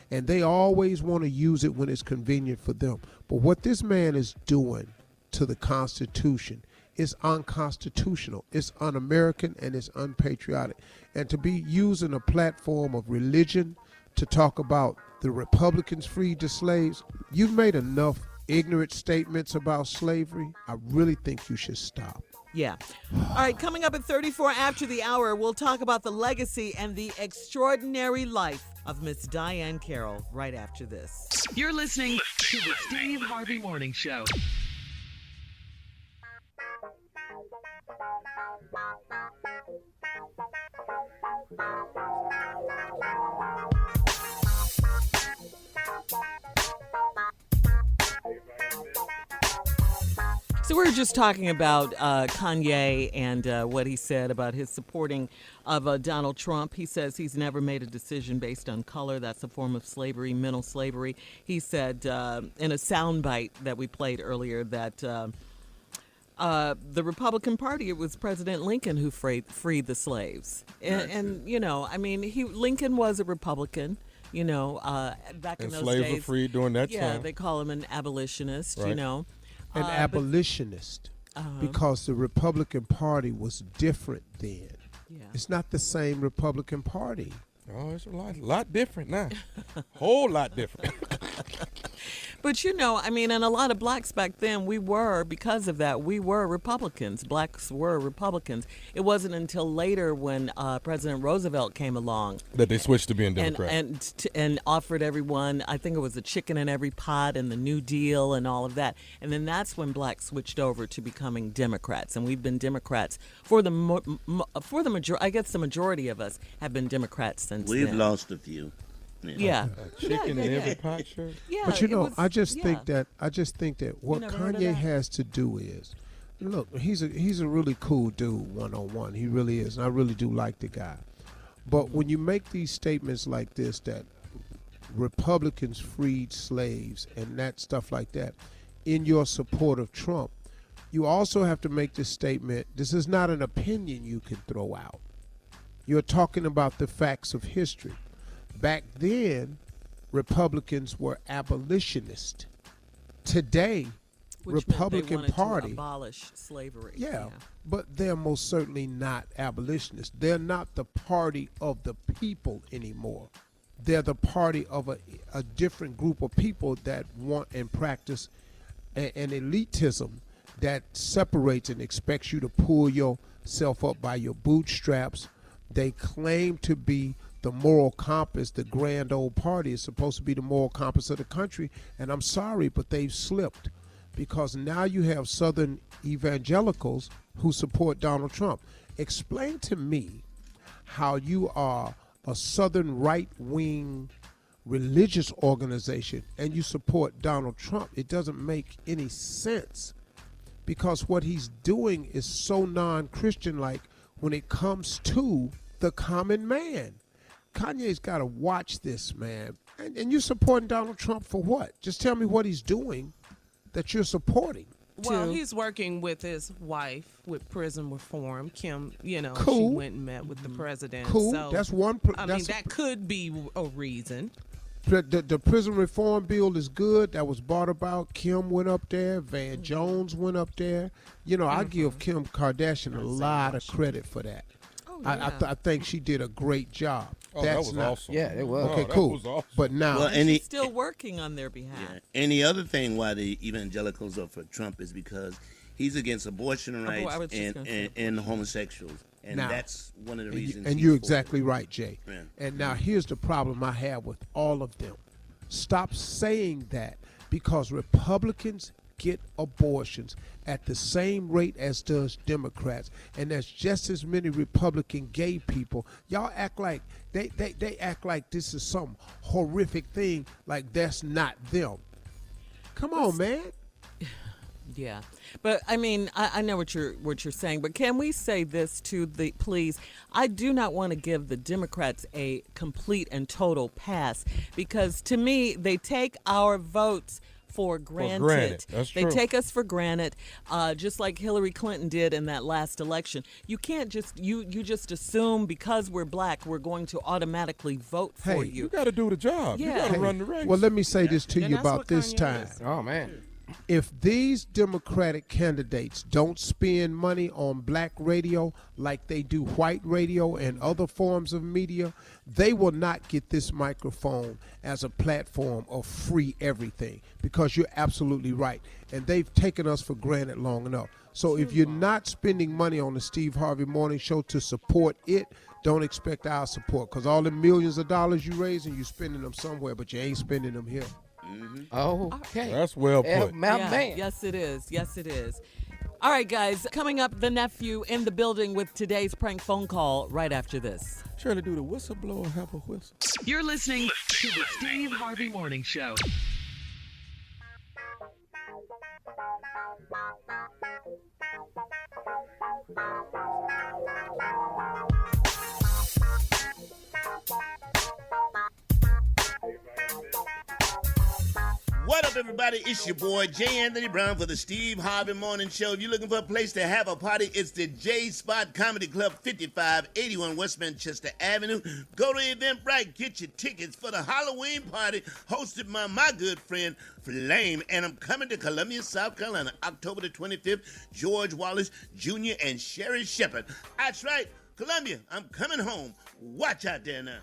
And they always want to use it when it's convenient for them. But what this man is doing to the Constitution is unconstitutional. It's un-American and it's unpatriotic. And to be using a platform of religion to talk about the Republicans freed the slaves, you've made enough ignorant statements about slavery. I really think you should stop. Yeah. All right, coming up at 34 after the hour, we'll talk about the legacy and the extraordinary life of Miss Diane Carroll right after this. You're listening to the Steve Harvey Morning Show. So we were just talking about Kanye and what he said about his supporting of Donald Trump. He says he's never made a decision based on color. That's a form of slavery, mental slavery. He said in a soundbite that we played earlier that the Republican Party, it was President Lincoln who freed the slaves. And you know, I mean, Lincoln was a Republican. You know, back in those days. And slaves were freed during that time. Yeah, they call him an abolitionist, right. You know. An abolitionist, because the Republican Party was different then. Yeah. It's not the same Republican Party. Oh, it's a lot different now. Whole lot different. But, you know, I mean, and a lot of blacks back then, because of that, we were Republicans. Blacks were Republicans. It wasn't until later when President Roosevelt came along that they switched to being Democrats. and offered everyone, I think it was a chicken in every pot and the New Deal and all of that. And then that's when blacks switched over to becoming Democrats. And we've been Democrats for the majority. I guess the majority of us have been Democrats since We've then. lost a few. Yeah. Chicken in every pot, sure. Yeah, but you know, I just think yeah. that what never heard of Kanye that? has to do is, look, he's a really cool dude one-on-one. He really is, and I really do like the guy. But when you make these statements like this, that Republicans freed slaves and that stuff like that, in your support of Trump, you also have to make this statement. This is not an opinion you can throw out. You're talking about the facts of history. Back then, Republicans were abolitionists. Today, Which Republican meant they wanted Party to abolish slavery. Yeah, but they're most certainly not abolitionists. They're not the party of the people anymore. They're the party of a different group of people that want and practice an elitism that separates and expects you to pull yourself up by your bootstraps. They claim to be the moral compass. The grand old party is supposed to be the moral compass of the country, and I'm sorry, but they've slipped, because now you have Southern evangelicals who support Donald Trump. Explain to me how you are a Southern right-wing religious organization and you support Donald Trump. It doesn't make any sense, because what he's doing is so non-Christian-like when it comes to the common man. Kanye's got to watch this, man. And you're supporting Donald Trump for what? Just tell me what he's doing that you're supporting. Well, he's working with his wife with prison reform. Kim, you know, Cool. she went and met with the president. Cool. So, That's one. that could be a reason. The prison reform bill is good. That was brought about. Kim went up there. Van Jones went up there. You know, I give Kim Kardashian a lot of credit for that. I think she did a great job. Oh, that was awesome. Yeah, it was. Okay, that cool. was awesome. But now, Well, And she's still working on their behalf. And the other thing why the evangelicals are for Trump is because he's against abortion I rights was just gonna say. and homosexuals. And Now, that's one of the and reasons. and he's you're for exactly it. right, Jay. Yeah. And now here's the problem I have with all of them. Stop saying that, because Republicans get abortions at the same rate as does Democrats, and there's just as many Republican gay people. Y'all act like they act like this is some horrific thing, like that's not them. Come on, man. Yeah, but I mean, I know what you're saying, but can we say this please? I do not want to give the Democrats a complete and total pass, because to me, they take our votes for granted. granted. That's They true. take us for granted, just like Hillary Clinton did in that last election. You can't just you just assume because we're black we're going to automatically vote for Hey, you. You got to do the job. Yeah. You got to Hey, run the race. Well, let me say this to And you that's about what this Kanye time. is. Oh, man. If these Democratic candidates don't spend money on black radio like they do white radio and other forms of media, they will not get this microphone as a platform of free everything, because you're absolutely right. And they've taken us for granted long enough. So if you're not spending money on the Steve Harvey Morning Show to support it, don't expect our support, because all the millions of dollars you raising, you're spending them somewhere, but you ain't spending them here. Okay. That's well put. My Yeah, man. yes, it is. Yes, it is. All right, guys. Coming up, the nephew in the building with today's prank phone call right after this. Shirley, do the whistleblower have a whistle? You're listening to the Steve Harvey Morning Show. What up, everybody? It's your boy, J. Anthony Brown for the Steve Harvey Morning Show. If you're looking for a place to have a party, it's the J Spot Comedy Club, 5581 West Manchester Avenue. Go to Eventbrite, get your tickets for the Halloween party hosted by my good friend, Flame. And I'm coming to Columbia, South Carolina, October the 25th. George Wallace Jr. and Sherry Shepard. That's right, Columbia, I'm coming home. Watch out there now.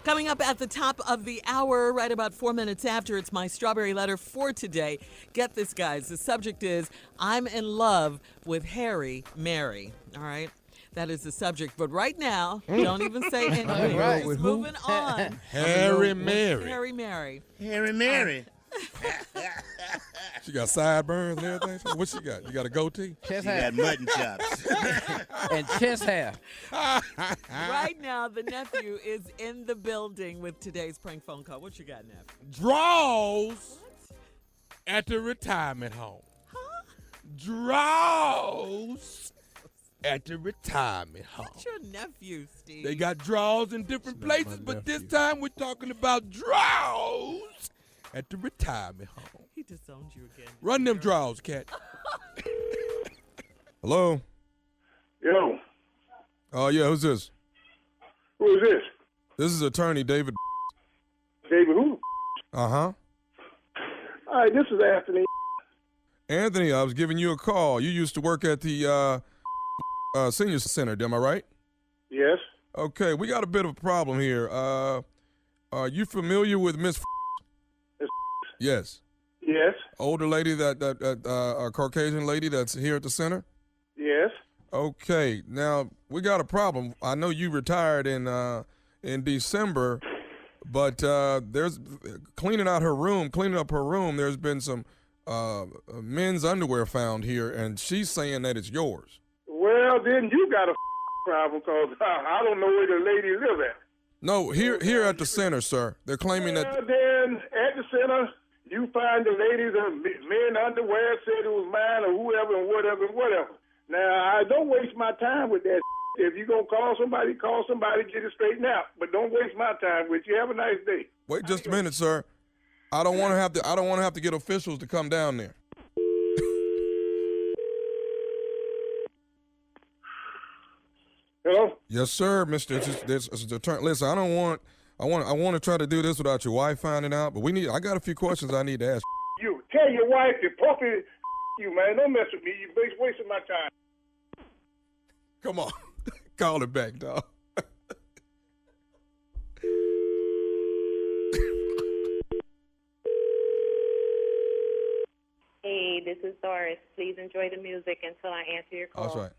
Coming up at the top of the hour, right about 4 minutes after, it's my strawberry letter for today. Get this, guys. The subject is, I'm in love with Harry Mary. All right? That is the subject. But right now, don't even say anything. Right. Just moving on. Harry Mary. Harry Mary. Harry Mary. She got sideburns and everything. What she got? You got a goatee? Chest She hair. got mutton chops. And chest hair. Right now, the nephew is in the building with today's prank phone call. What you got, nephew? Draws at the retirement home. Draws at the retirement home. What's your nephew, Steve? They got draws in different It's not places, my but this nephew. time we're talking about draws at the retirement home. He disowned you again. Run them draws, cat. Hello? Yo, Yeah, who's this? who is this? This is attorney David. David who? Uh-huh. All right, this is Anthony. Anthony, I was giving you a call. You used to work at the senior center, am I right? Yes. Okay, we got a bit of a problem here. Are you familiar with Miss Miss Yes. Yes. Older lady a Caucasian lady that's here at the center? Yes. Okay, now we got a problem. I know you retired in December, but there's cleaning up her room. There's been some men's underwear found here, and she's saying that it's yours. Well, then you got a problem, because I don't know where the lady live at. No, here at the center, sir. They're claiming Well, that. then at the center, you find the ladies and men underwear, said it was mine or whoever and whatever and whatever. Now, I don't waste my time with that. If you're going to call somebody, get it straightened out. But don't waste my time with you. Have a nice day. Wait just a minute, sir. I don't want to have to get officials to come down there. Hello? Yes, sir, Mister. This is the turn. Listen, I want to try to do this without your wife finding out. But I got a few questions I need to ask. You tell your wife to puppy you, man. Don't mess with me. You're wasting my time. Come on, call it back, dog. Hey, this is Doris. Please enjoy the music until I answer your call. That's right.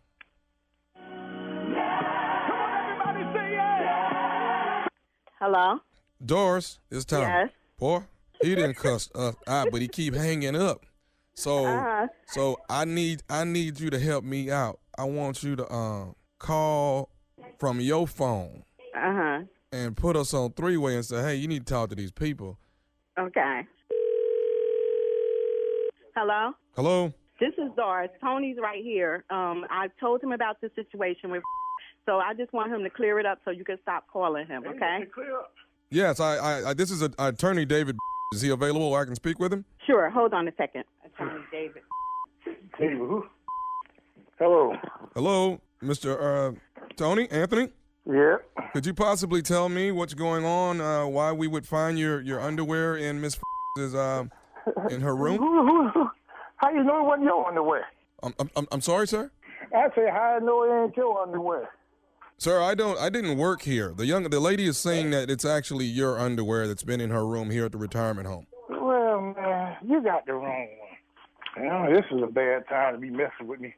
Hello? Doris, it's Tommy. Yes. Boy, he didn't cuss us out, but he keep hanging up. So, so I need you to help me out. I want you to call from your phone and put us on three-way and say, hey, you need to talk to these people. Okay. Hello? Hello? This is Doris. Tony's right here. I told him about the situation with so I just want him to clear it up so you can stop calling him, okay? Yes, I this is attorney David. Is he available where I can speak with him? Sure. Hold on a second. Attorney David. David, who? Hello. Hello, Mr. Tony, Anthony? Yeah. Could you possibly tell me what's going on, why we would find your underwear in Miss in her room? Who? How you know it wasn't your underwear? I'm sorry, sir? I say, how I know it ain't your underwear? Sir, I didn't work here. The lady is saying that it's actually your underwear that's been in her room here at the retirement home. Well, man, you got the wrong one. You know, this is a bad time to be messing with me.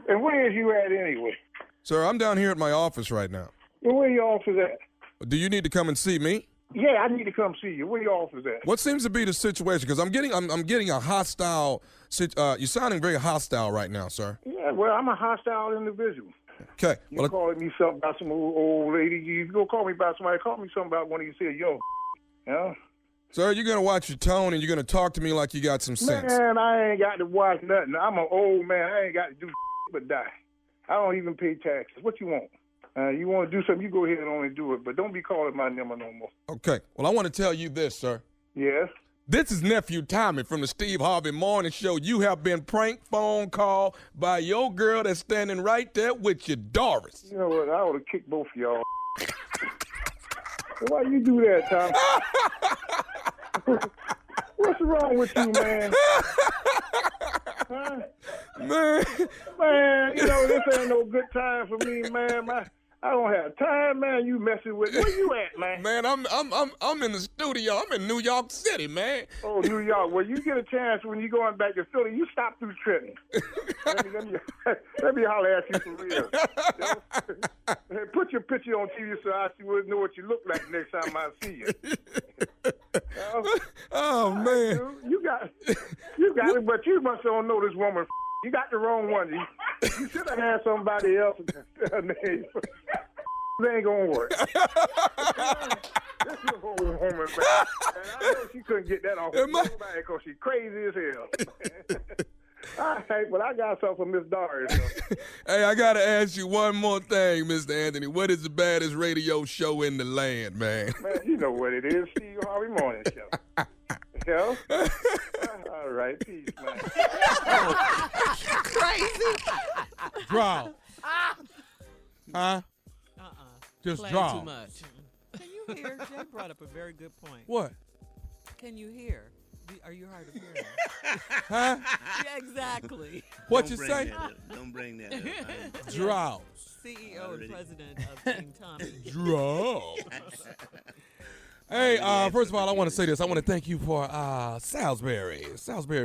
And where is you at anyway? Sir, I'm down here at my office right now. And where your office at? Do you need to come and see me? Yeah, I need to come see you. Where your office at? What seems to be the situation? Because I'm getting a hostile. You're sounding very hostile right now, sir. Yeah, well, I'm a hostile individual. Okay. You calling me something about some old lady? You go call me about somebody. Call me something about one of you said, yo, you know? Sir, you're gonna watch your tone and you're gonna talk to me like you got some sense. Man, I ain't got to watch nothing. I'm an old man. I ain't got to do but die. I don't even pay taxes. What you want? You want to do something, you go ahead and only do it. But don't be calling my number no more. Okay. Well, I want to tell you this, sir. Yes? This is Nephew Tommy from the Steve Harvey Morning Show. You have been prank phone called by your girl that's standing right there with you, Doris. You know what? I ought to kick both of y'all. Why you do that, Tom? What's wrong with you, man? Huh? Man, you know, this ain't no good time for me, man. I don't have time, man. You messing with me. Where you at, man? Man, I'm in the studio. I'm in New York City, man. Oh, New York. Well, you get a chance when you going back to Philly. You stop through Trenton. let me holler at you for real. Hey, put your picture on TV so I know what you look like next time I see you. Oh man, dude, you got it, but you must don't know this woman. You got the wrong one. You should have had somebody else. It ain't gonna work. This is a whole woman, man. And I know she couldn't get that off of nobody because she's crazy as hell. All right, but I got something for Miss Doris. Hey, I gotta ask you one more thing, Mr. Anthony. What is the baddest radio show in the land, man? Man, you know what it is, Steve Harvey Morning Show. Hell? All right, peace, man. Crazy. Draw. Huh? Just Playing draw. too much. Can you hear? Jay brought up a very good point. What? Can you hear? Are you hard of hearing? Huh? Yeah, exactly. What you say? Don't bring that up. Draw. CEO and president of Team Tommy. Draw. Hey, first of all, I want to say this. I want to thank you for Salisbury,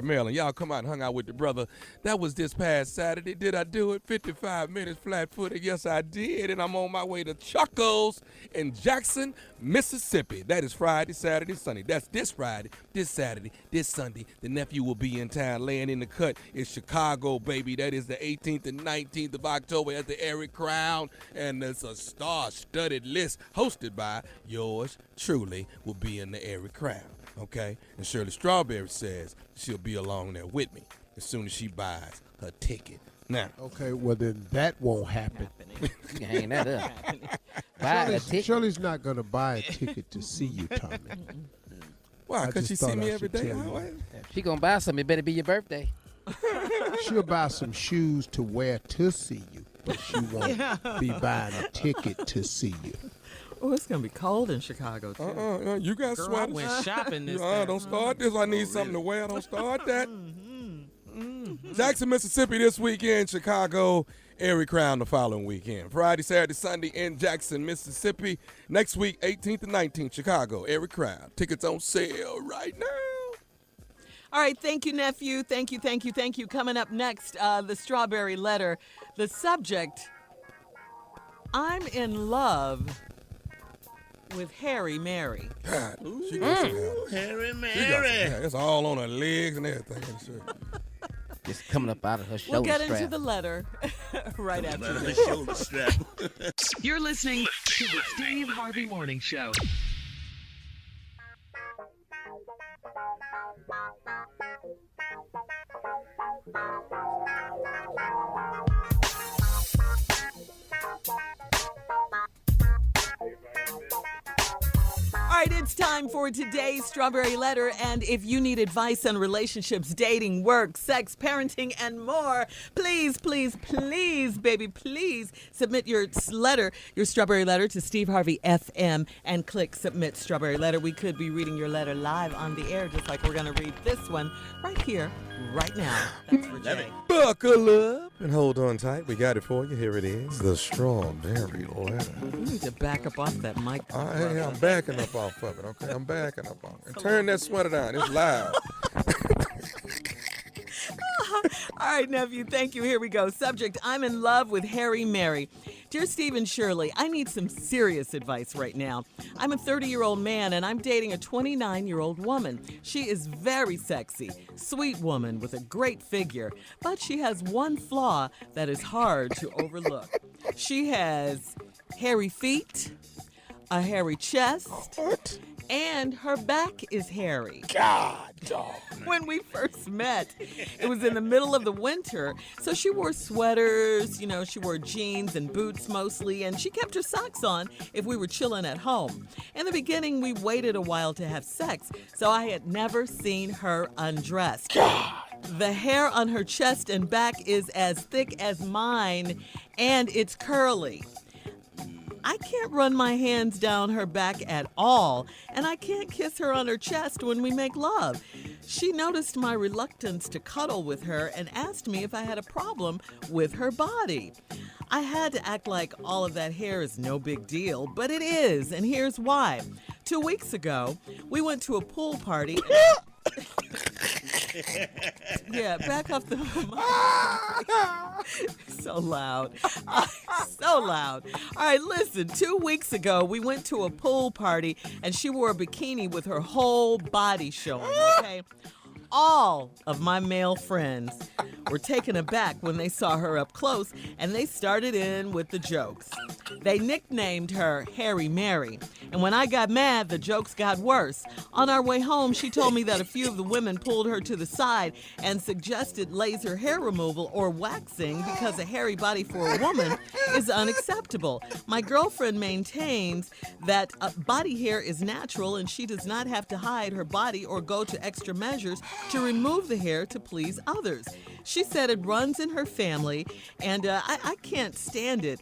Maryland. Y'all come out and hung out with the brother. That was this past Saturday. Did I do it? 55 minutes flat-footed. Yes, I did. And I'm on my way to Chuckles in Jackson, Mississippi. That is Friday, Saturday, Sunday. That's this Friday, this Saturday, this Sunday. The nephew will be in town laying in the cut. It's Chicago, baby. That is the 18th and 19th of October at the Eric Crown. And it's a star-studded list hosted by yours truly. Will be in the Eric Crown, okay? And Shirley Strawberry says she'll be along there with me as soon as she buys her ticket. Now, okay, well then that won't happen. You can hang that up. Buy a ticket. Shirley's not gonna buy a ticket to see you, Tommy. why? Because she see me every day. If she gonna buy something, it better be your birthday. She'll buy some shoes to wear to see you, but she won't be buying a ticket to see you. Oh, it's going to be cold in Chicago, too. You got Girl, sweaters. I went shopping this time. Don't start this. I need something to wear. Don't start that. Jackson, Mississippi this weekend. Chicago, Eric Crown the following weekend. Friday, Saturday, Sunday in Jackson, Mississippi. Next week, 18th and 19th, Chicago, Eric Crown. Tickets on sale right now. All right, thank you, nephew. Thank you. Coming up next, the Strawberry Letter. The subject, I'm in love with Harry Mary. God, she got some hair. Harry Mary. It's all on her legs and everything. Just coming up out of her shoulder We'll get strap. into the letter right after The this. shoulder strap. You're listening to the Steve Harvey Morning Show. All right, It's time for today's Strawberry Letter, and if you need advice on relationships, dating, work, sex, parenting, and more, please, please, please, baby, please submit your letter, your Strawberry Letter to Steve Harvey FM and click Submit Strawberry Letter. We could be reading your letter live on the air, just like we're going to read this one right here, right now. That's for Jay. Buckle up and hold on tight. We got it for you. Here it is, the Strawberry Letter. You need to back up off that mic. I'm backing up off of it, okay? I'm backing up off it. Turn that sweater down. It's loud. All right, nephew, thank you. Here we go. Subject, I'm in love with Harry Mary. Dear Steve and Shirley, I need some serious advice right now. I'm a 30-year-old man, and I'm dating a 29-year-old woman. She is very sexy, sweet woman with a great figure, but she has one flaw that is hard to overlook. She has hairy feet, a hairy chest, and her back is hairy. God, dog. When we first met, it was in the middle of the winter, so she wore sweaters, she wore jeans and boots mostly, and she kept her socks on if we were chilling at home. In the beginning, we waited a while to have sex, so I had never seen her undressed. God. The hair on her chest and back is as thick as mine, and it's curly. I can't run my hands down her back at all, and I can't kiss her on her chest when we make love. She noticed my reluctance to cuddle with her and asked me if I had a problem with her body. I had to act like all of that hair is no big deal, but it is, and here's why. 2 weeks ago, we went to a pool party. Yeah, back off the mic. So loud. So loud. All right, listen. 2 weeks ago, we went to a pool party, and she wore a bikini with her whole body showing, okay? All of my male friends were taken aback when they saw her up close, and they started in with the jokes. They nicknamed her Harry Mary, and when I got mad, the jokes got worse. On our way home, she told me that a few of the women pulled her to the side and suggested laser hair removal or waxing because a hairy body for a woman is unacceptable. My girlfriend maintains that body hair is natural and she does not have to hide her body or go to extra measures to remove the hair to please others. She said it runs in her family, and I can't stand it.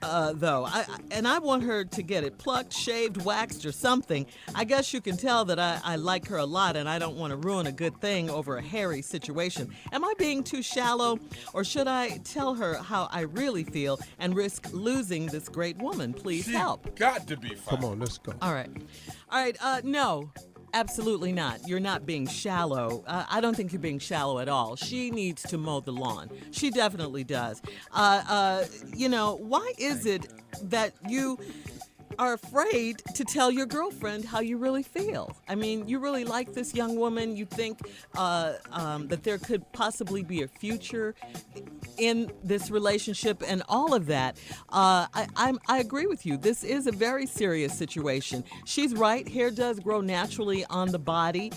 Though, I want her to get it plucked, shaved, waxed, or something. I guess you can tell that I like her a lot, and I don't want to ruin a good thing over a hairy situation. Am I being too shallow, or should I tell her how I really feel and risk losing this great woman? Please help. Got to be fine. Come on, let's go. All right. No. Absolutely not. You're not being shallow. I don't think you're being shallow at all. She needs to mow the lawn. She definitely does. Why is it that you are afraid to tell your girlfriend how you really feel? I mean, you really like this young woman. You think that there could possibly be a future in this relationship and all of that. I agree with you. This is a very serious situation. She's right. Hair does grow naturally on the body.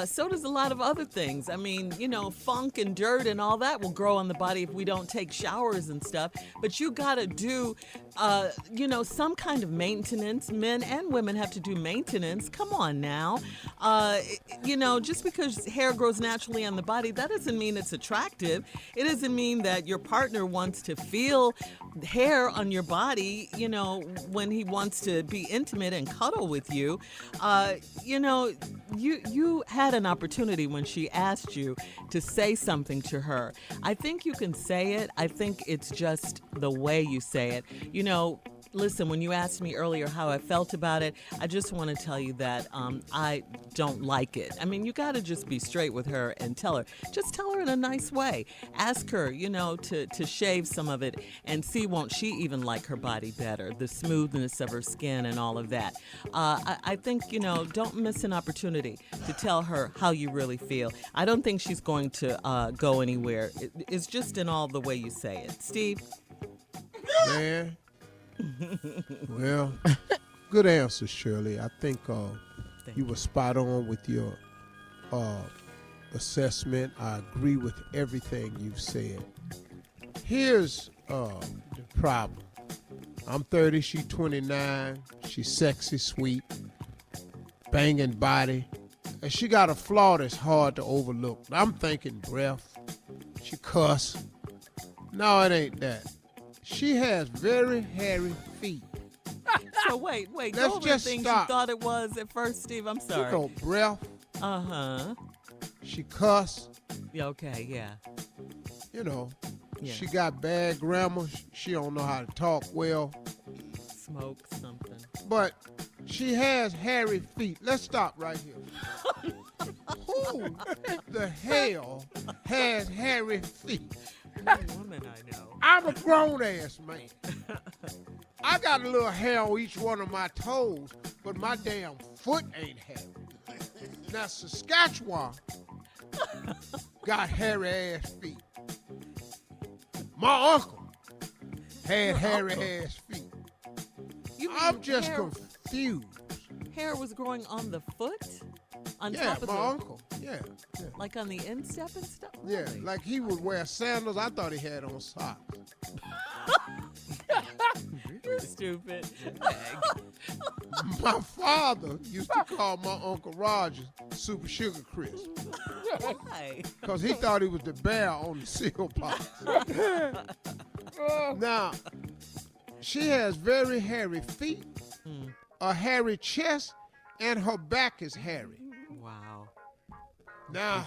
So does a lot of other things. I mean, funk and dirt and all that will grow on the body if we don't take showers and stuff. But you got to do, some kind of maintenance. Men and women have to do maintenance. Come on now. Just because hair grows naturally on the body, that doesn't mean it's attractive. It doesn't mean that your partner wants to feel hair on your body, when he wants to be intimate and cuddle with you. You had an opportunity when she asked you to say something to her. I think you can say it. I think it's just the way you say it. Listen, when you asked me earlier how I felt about it, I just want to tell you that I don't like it. I mean, you got to just be straight with her and tell her. Just tell her in a nice way. Ask her, to shave some of it and see won't she even like her body better, the smoothness of her skin and all of that. I think, don't miss an opportunity to tell her how you really feel. I don't think she's going to go anywhere. It's just in all the way you say it. Steve? Man. Well, good answer, Shirley. I think you were spot on with your assessment. I agree with everything you've said. Here's the problem. I'm 30, she's 29. She's sexy, sweet. banging body. And she got a flaw that's hard to overlook. I'm thinking breath. She cuss. No, it ain't that. She has very hairy feet. So wait. Let's Go over just the things stop. you thought it was at first, Steve. I'm sorry. You know, breath. Uh-huh. She cuss. Yeah, okay, yeah. You know, Yeah. she got bad grammar. She don't know how to talk well. Smoke something. But she has hairy feet. Let's stop right here. Who the hell has hairy feet? One woman I know. I'm a grown-ass man. I got a little hair on each one of my toes, but my damn foot ain't hairy. Now, Saskatchewan got hairy-ass feet. My uncle had hairy-ass feet. I'm just confused. Hair was growing on the foot? On Yeah, top of my the, uncle. Yeah. Like on the instep and stuff? Yeah, Really? like he would wear sandals. I thought he had on socks. You're stupid. My father used to call my Uncle Roger Super Sugar Crisp. Why? Because he thought he was the bear on the seal box. Now, she has very hairy feet, a hairy chest, and her back is hairy. Wow. Now,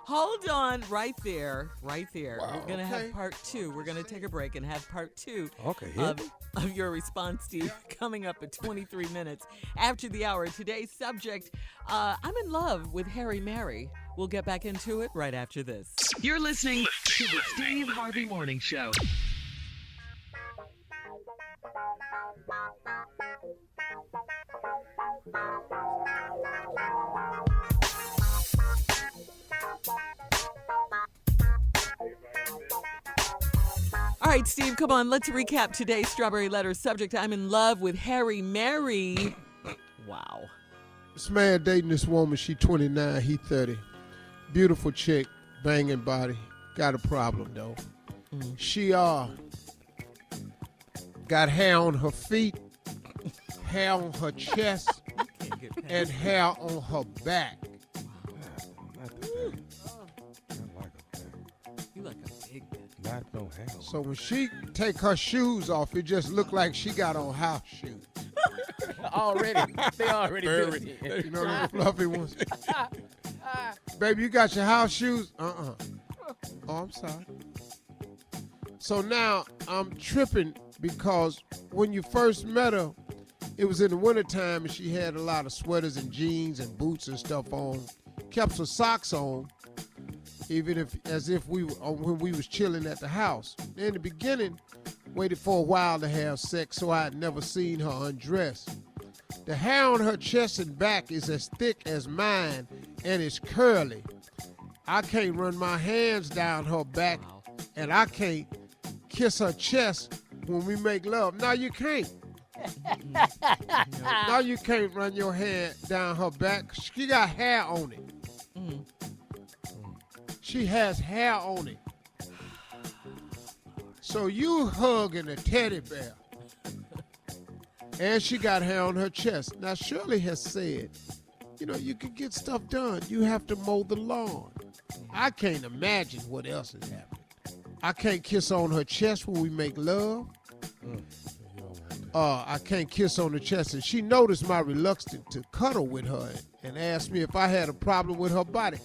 hold on right there. Wow, we're going to have okay. part two. We're going to take a break and have part two Okay, of your response, Steve, coming up at 23 minutes after the hour. Today's subject, I'm in love with Harry Mary. We'll get back into it right after this. You're listening to the Steve Harvey Morning Show. All right, Steve, come on. Let's recap today's Strawberry Letter subject. I'm in love with Harry Mary. Wow. this man dating this woman, she 29, he 30. Beautiful chick, banging body. Got a problem, though. She got hair on her feet, hair on her chest, and hair on her back. You like a big bitch. Not no hair. So when she take her shoes off, it just look like she got on house shoes. They already built it. You know those fluffy ones? Baby, you got your house shoes? Oh, I'm sorry. So now I'm tripping because when you first met her, it was in the wintertime and she had a lot of sweaters and jeans and boots and stuff on. Kept her socks on, even if we were when we was chilling at the house. In the beginning, waited for a while to have sex, so I had never seen her undress. The hair on her chest and back is as thick as mine and it's curly. I can't run my hands down her back, and I can't kiss her chest when we make love. No, you can't. No, you can't run your hand down her back. She got hair on it. She has hair on it. So you hugging a teddy bear. And she got hair on her chest. Now, Shirley has said, you can get stuff done. You have to mow the lawn. I can't imagine what else is happening. I can't kiss on her chest when we make love. I can't kiss on the chest. And she noticed my reluctance to cuddle with her and asked me if I had a problem with her body.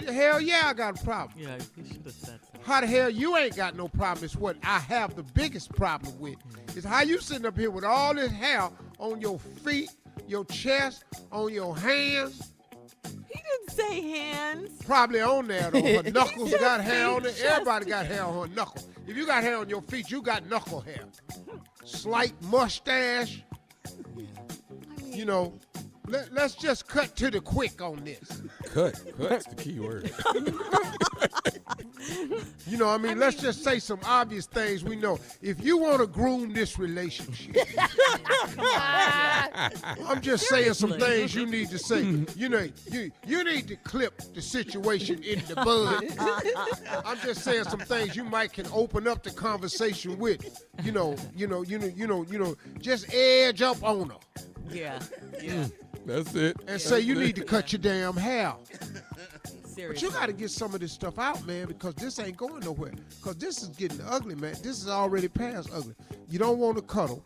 Hell yeah, I got a problem. Yeah, you should have said so. How the hell you ain't got no problem is what I have the biggest problem with. Is how you sitting up here with all this hair on your feet, your chest, on your hands. He didn't say hands. Probably on there, though. Her knuckles got hair on it. Everybody got hair on her knuckle. If you got hair on your feet, you got knuckle hair. Slight mustache. Let's just cut to the quick on this. Cut's the key word. Let's just say some obvious things we know. If you want to groom this relationship, I'm just saying some things you need to say. You need to clip the situation in the bud. I'm just saying some things you might can open up the conversation with. Just edge up on her. Yeah. That's it. And say you need to cut your damn hair. Seriously. But you got to get some of this stuff out, man, because this ain't going nowhere. Because this is getting ugly, man. This is already past ugly. You don't want to cuddle.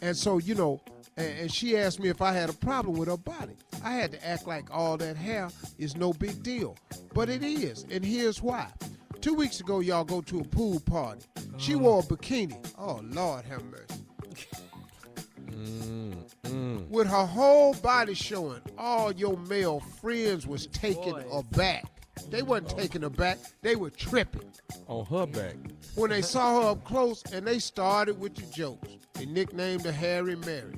And so, you know, and she asked me if I had a problem with her body. I had to act like all that hair is no big deal. But it is, and here's why. 2 weeks ago, y'all go to a pool party. She wore a bikini. Oh, Lord have mercy. With her whole body showing, all your male friends was taken aback. They wasn't taken aback. They were tripping. On her back. When they saw her up close, and they started with the jokes. They nicknamed her Harry Mary.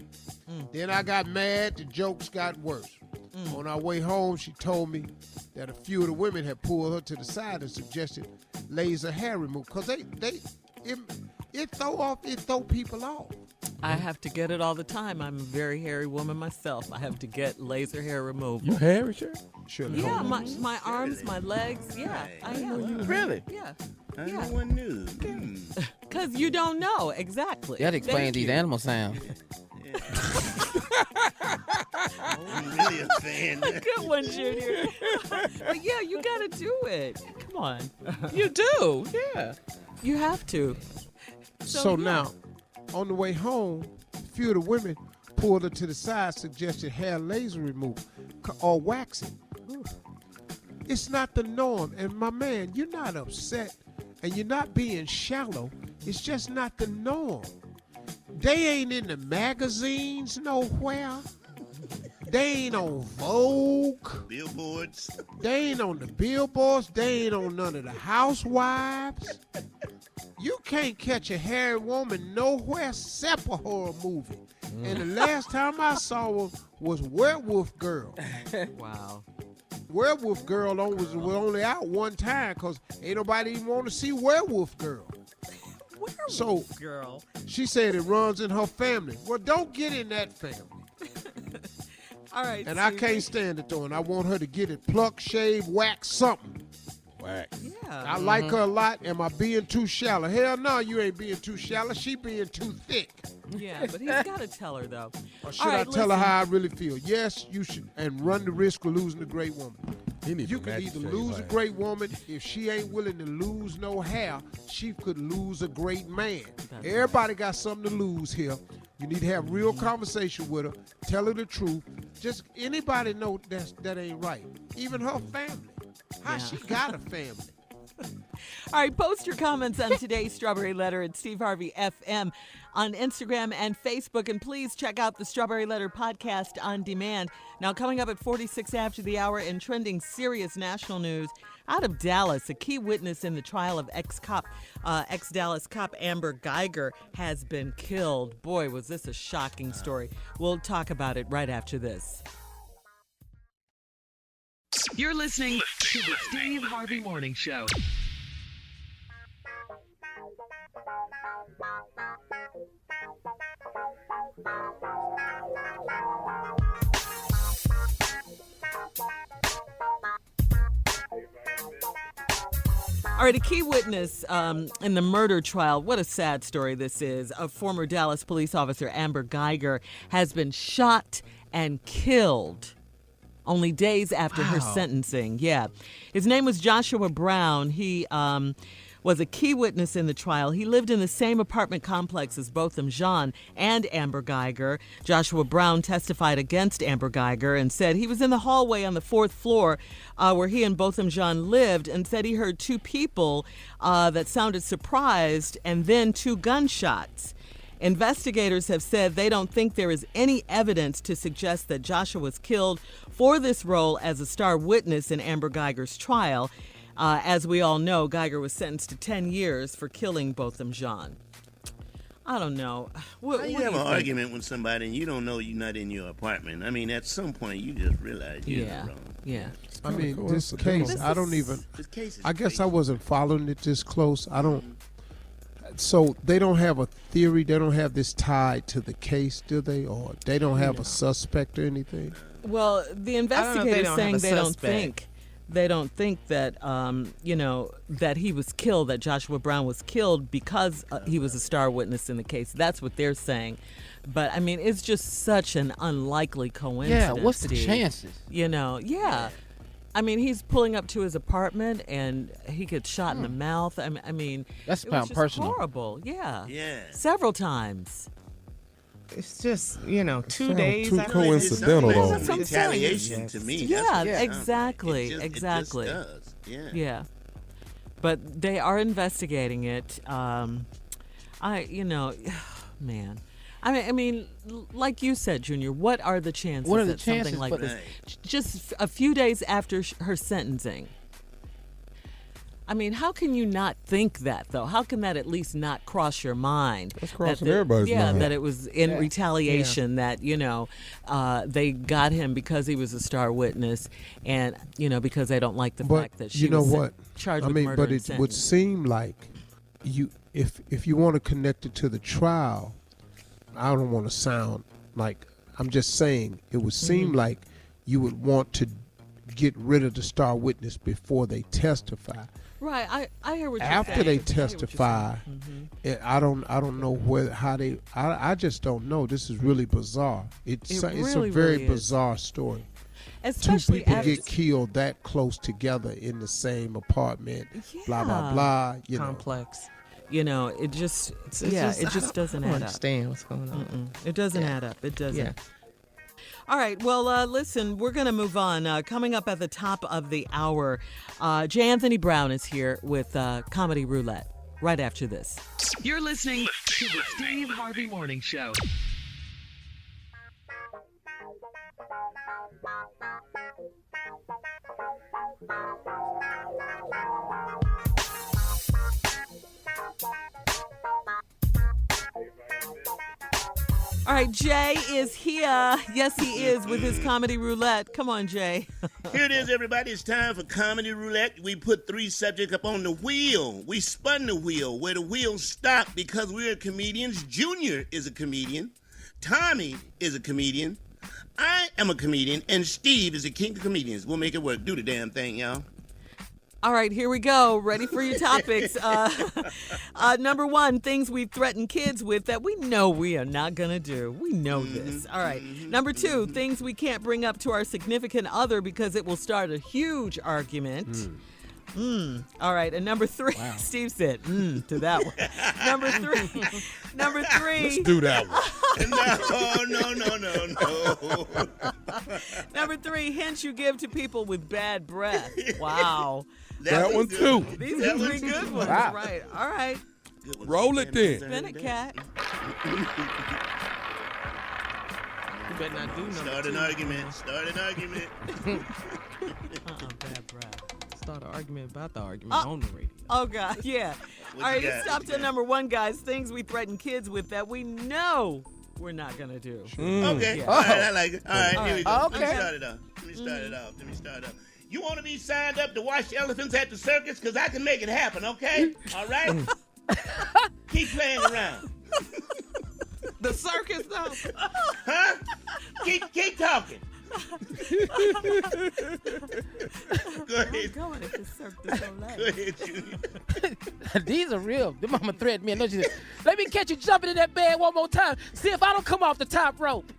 Then I got mad. The jokes got worse. On our way home, she told me that a few of the women had pulled her to the side and suggested laser hair removal because it throw people off. I have to get it all the time. I'm a very hairy woman myself. I have to get laser hair removed. You hairy, sure? Yeah, my arms, my legs. Yeah, I am. Really? Yeah. No one knew. Because you don't know exactly. You had to explain these animal sounds. I'm really a fan. Good one, Junior. But yeah, you got to do it. Come on. You do, yeah. You have to. So now, on the way home, a few of the women pulled her to the side, suggested hair laser removal or waxing. It's not the norm. And my man, you're not upset and you're not being shallow. It's just not the norm. They ain't in the magazines nowhere. They ain't on Vogue. Billboards. They ain't on the billboards. They ain't on none of the housewives. You can't catch a hairy woman nowhere except a horror movie. And the last time I saw her was Werewolf Girl. Wow. Werewolf Girl was only out one time because ain't nobody even want to see Werewolf Girl. Werewolf Girl. She said it runs in her family. Well, don't get in that family. All right. And I can't stand it though, and I want her to get it pluck, shave, wax, something. Wax. Yeah. I like her a lot. Am I being too shallow? Hell no, you ain't being too shallow. She being too thick. Yeah, but he's got to tell her though. Or should I tell her how I really feel? Yes, you should, and run the risk of losing a great woman. You can either lose a great woman. If she ain't willing to lose no hair, she could lose a great man. Everybody got something to lose here. You need to have real conversation with her. Tell her the truth. Just anybody know that ain't right. Even her family. How she got a family? All right, post your comments on today's Strawberry Letter at Steve Harvey FM on Instagram and Facebook. And please check out the Strawberry Letter podcast on demand. Now, coming up at 46 after the hour in trending serious national news, out of Dallas, a key witness in the trial of ex-Dallas cop Amber Guyger has been killed. Boy, was this a shocking story. We'll talk about it right after this. You're listening to the Steve Harvey Morning Show. All right, a key witness in the murder trial, what a sad story this is, of former Dallas police officer Amber Guyger has been shot and killed only days after her sentencing. Yeah. His name was Joshua Brown. He was a key witness in the trial. He lived in the same apartment complex as Botham Jean and Amber Guyger. Joshua Brown testified against Amber Guyger and said he was in the hallway on the 4th floor where he and Botham Jean lived, and said he heard two people that sounded surprised and then 2 gunshots. Investigators have said they don't think there is any evidence to suggest that Joshua was killed for this role as a star witness in Amber Guyger's trial. As we all know, Guyger was sentenced to 10 years for killing Botham Jean. I don't know. How you have an argument with somebody and you don't know you're not in your apartment? I mean, at some point you just realize you're wrong. Yeah. I mean, this case, I don't even, I guess I wasn't following it this close. I don't. So they don't have a theory. They don't have this tied to the case, do they? Or they don't have a suspect or anything? Well, the investigators saying they don't think they don't think that, that he was killed, that Joshua Brown was killed because he was a star witness in the case. That's what they're saying. But, I mean, it's just such an unlikely coincidence. Yeah, what's the Steve. chances? Yeah. I mean, he's pulling up to his apartment and he gets shot in the mouth. I mean, that's it was just personal. horrible. Yeah. Yeah. Several times. It's just, 2 days. Too coincidental, though. It's retaliation to me. Yeah, That's exactly. It exactly. just does. Yeah. Yeah. But they are investigating it. Man. I mean, like you said, Junior, what are the chances that something like this, just a few days after her sentencing? I mean, how can you not think that, though? How can that at least not cross your mind? That's crossing everybody's mind. Yeah, that it was in retaliation that, they got him because he was a star witness and, because they don't like the fact that she was charged with murder but and it would seem like if you want to connect it to the trial, I don't want to sound like, I'm just saying, it would seem like you would want to get rid of the star witness before they testify. Right, I hear what you're saying. After they testify, I don't know I just don't know. This is really bizarre. It's a very bizarre story. Especially 2 people get killed that close together in the same apartment. Blah blah blah. Complex. It just it just doesn't add up. I don't understand what's going on. It doesn't add up. It doesn't. Yeah. All right. Well, listen, we're going to move on. Coming up at the top of the hour, J. Anthony Brown is here with Comedy Roulette right after this. You're listening to the Steve Harvey Morning Show. All right, Jay is here. Yes, he is with his Comedy Roulette. Come on, Jay. Here it is, everybody. It's time for Comedy Roulette. We put 3 subjects up on the wheel. We spun the wheel where the wheel stopped because we're comedians. Junior is a comedian. Tommy is a comedian. I am a comedian. And Steve is the king of comedians. We'll make it work. Do the damn thing, y'all. All right, here we go. Ready for your topics. Number 1, things we threaten kids with that we know we are not going to do. We know this. All right. Number 2, things we can't bring up to our significant other because it will start a huge argument. All right. And number 3, Steve said, to that one. Number 3. Let's do that one. No. Number 3, hints you give to people with bad breath. Wow. That one too. These are 3 good ones. Wow. Right. All right. Roll it then. Spin it, cat. You better not do nothing. Start an argument. Bad breath. Start an argument about the argument on the radio. Oh, God, yeah. All right, let's stop to number 1, guys. Things we threaten kids with that we know we're not going to do. Okay. Yeah. All right, I like it. All right, here we go. Okay. Let me start it off. You want to be signed up to watch elephants at the circus? Because I can make it happen, okay? All right? Keep playing around. The circus, though? Huh? Keep talking. Go ahead. Go ahead, Junior. These are real. The mama threatened me. And she said, let me catch you jumping in that bed one more time. See if I don't come off the top rope.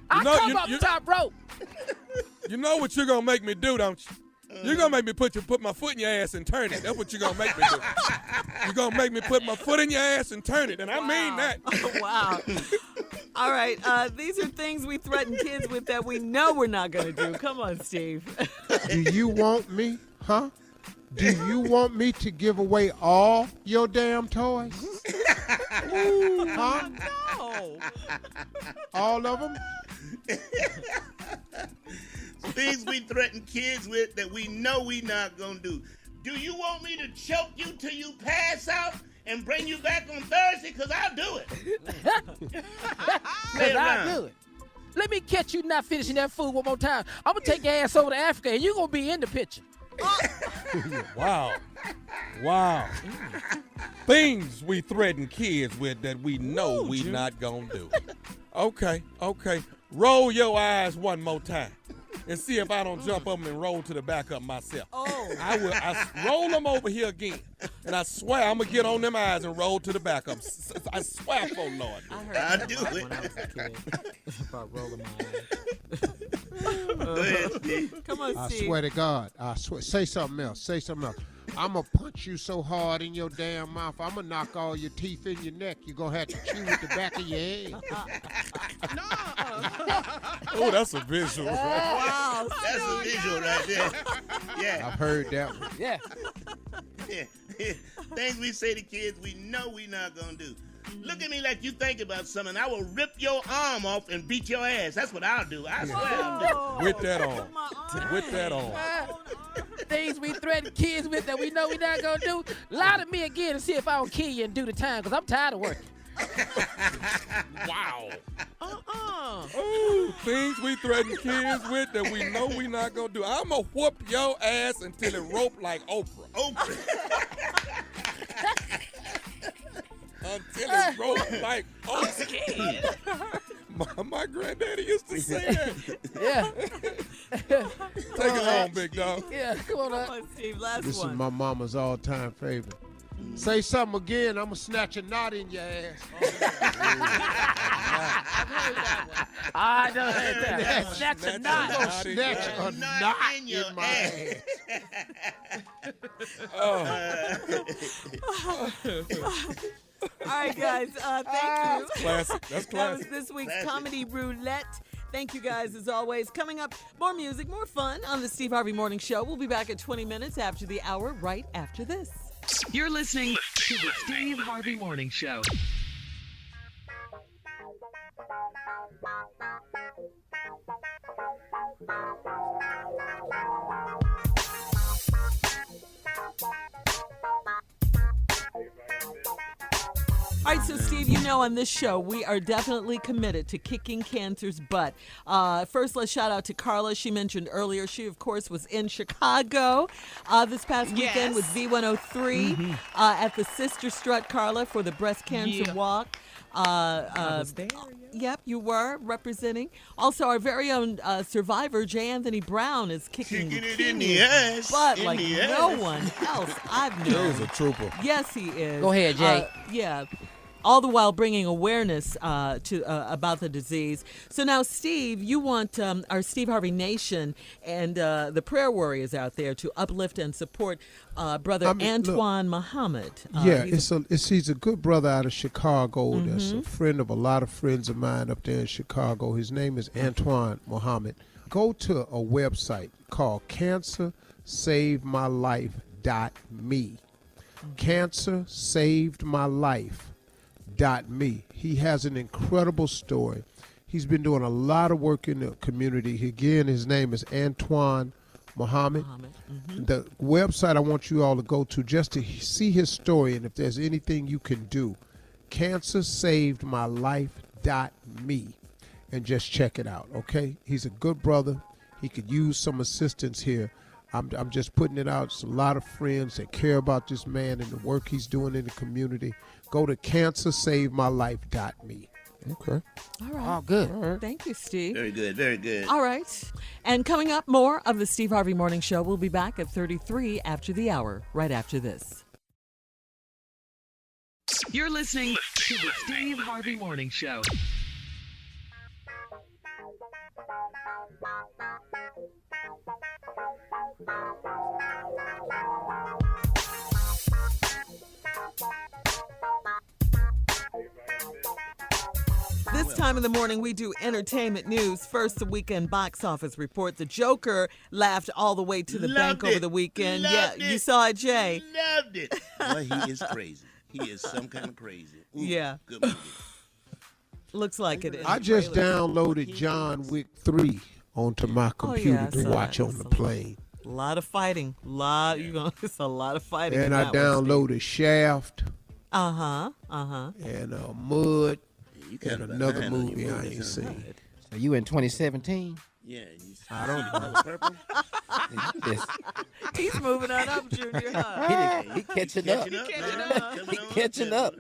Come off the top rope. You know what you're going to make me do, don't you? You're going to make me put my foot in your ass and turn it. That's what you're going to make me do. You're going to make me put my foot in your ass and turn it. And I mean that. Wow. All right. These are things we threaten kids with that we know we're not going to do. Come on, Steve. Do you want me, huh? Do you want me to give away all your damn toys? Huh? No. All of them? Things we threaten kids with that we know we not gonna do. Do you want me to choke you till you pass out and bring you back on Thursday? Because I'll do it. I'll do it. Let me catch you not finishing that food one more time. I'm going to take your ass over to Africa, and you're going to be in the picture. Wow. Things we threaten kids with that we know we not gonna do. Okay. roll your eyes one more time and see if I don't jump up and roll to the back of myself. Oh. I roll them over here again, and I swear I'm going to get on them eyes and roll to the back of them. I swear for Lord. I'll do it. When I was a kid about rolling my eyes. Go ahead, Steve. Come on, I Steve. swear to God. I swear. Say something else. Say something else. I'm going to punch you so hard in your damn mouth, I'm going to knock all your teeth in your neck. You're going to have to chew with the back of your head. Oh, that's a visual. Wow. That's a visual right there. Yeah. I've heard that one. Yeah. Yeah. Things we say to kids we know we not going to do. Look at me like you think about something. I will rip your arm off and beat your ass. That's what I'll do. I swear I'll do. With that on. With that on. Things we threaten kids with that we know we're not going to do. Lie to me again and see if I don't kill you and do the time, because I'm tired of working. Wow. Ooh, things we threaten kids with that we know we not going to do. I'm going to whoop your ass until it rope like Oprah. Until it rope like Oprah. My granddaddy used to say that. Yeah. Take it home, big dog. Yeah, come on up. Come on, Steve. Last This one. is my mama's all-time favorite. Say something again, I'm going to snatch a knot in your ass. I know that. Snatch a knot. I'm going to snatch a knot in my ass. All right, guys. Thank you. Classic. That's That classic. was this week's Comedy Roulette. Thank you guys, as always. Coming up, more music, more fun on the Steve Harvey Morning Show. We'll be back at 20 minutes after the hour, right after this. You're listening to the Steve Harvey Morning Show. All right, so Steve, you know on this show, we are definitely committed to kicking cancer's butt. First, let's shout out to Carla. She mentioned earlier, she, of course, was in Chicago this past weekend with V103 at the Sister Strut, Carla, for the breast cancer walk. I was there. Yep, you were representing. Also, our very own survivor, J. Anthony Brown, is kicking it in the ass. butt in like the no ass. one else I've known. Jay's a trooper. Yes, he is. Go ahead, Jay. Yeah. All the while bringing awareness to about the disease. So now, Steve, you want our Steve Harvey Nation and the prayer warriors out there to uplift and support Brother Antoine Muhammad. He's a good brother out of Chicago. That's a friend of a lot of friends of mine up there in Chicago. His name is Antoine Muhammad. Go to a website called CancerSavedMyLife.me. CancerSavedMyLife.me. He has an incredible story. He's been doing a lot of work in the community. Again, his name is Antoine Muhammad. The website I want you all to go to just to see his story, and if there's anything you can do, CancerSavedMyLife.me, and just check it out, okay? He's a good brother. He could use some assistance here. I'm just putting it out. It's a lot of friends that care about this man and the work he's doing in the community. Go to CancerSaveMyLife.me. Okay. All right. Oh, good. All right. Thank you, Steve. Very good, very good. All right. And coming up, more of the Steve Harvey Morning Show. We'll be back at 33 after the hour, right after this. You're listening to the Steve Harvey Morning Show. This time in the morning, we do entertainment news. First, the weekend box office report. The Joker laughed all the way to the bank over the weekend. You saw it, Jay. Loved it. Boy, he is crazy. He is some kind of crazy. Ooh, Yeah. Good movie. Looks like it. I just downloaded John Wick 3 onto my computer to watch on the plane. A lot of fighting. It's a lot of fighting. And I downloaded Shaft. And Mud. And another movie I ain't seen. So you in 2017? Yeah. I don't know. Purple? Yes. He's moving on up, Junior. Huh? He catching up. He catching up. He catching up.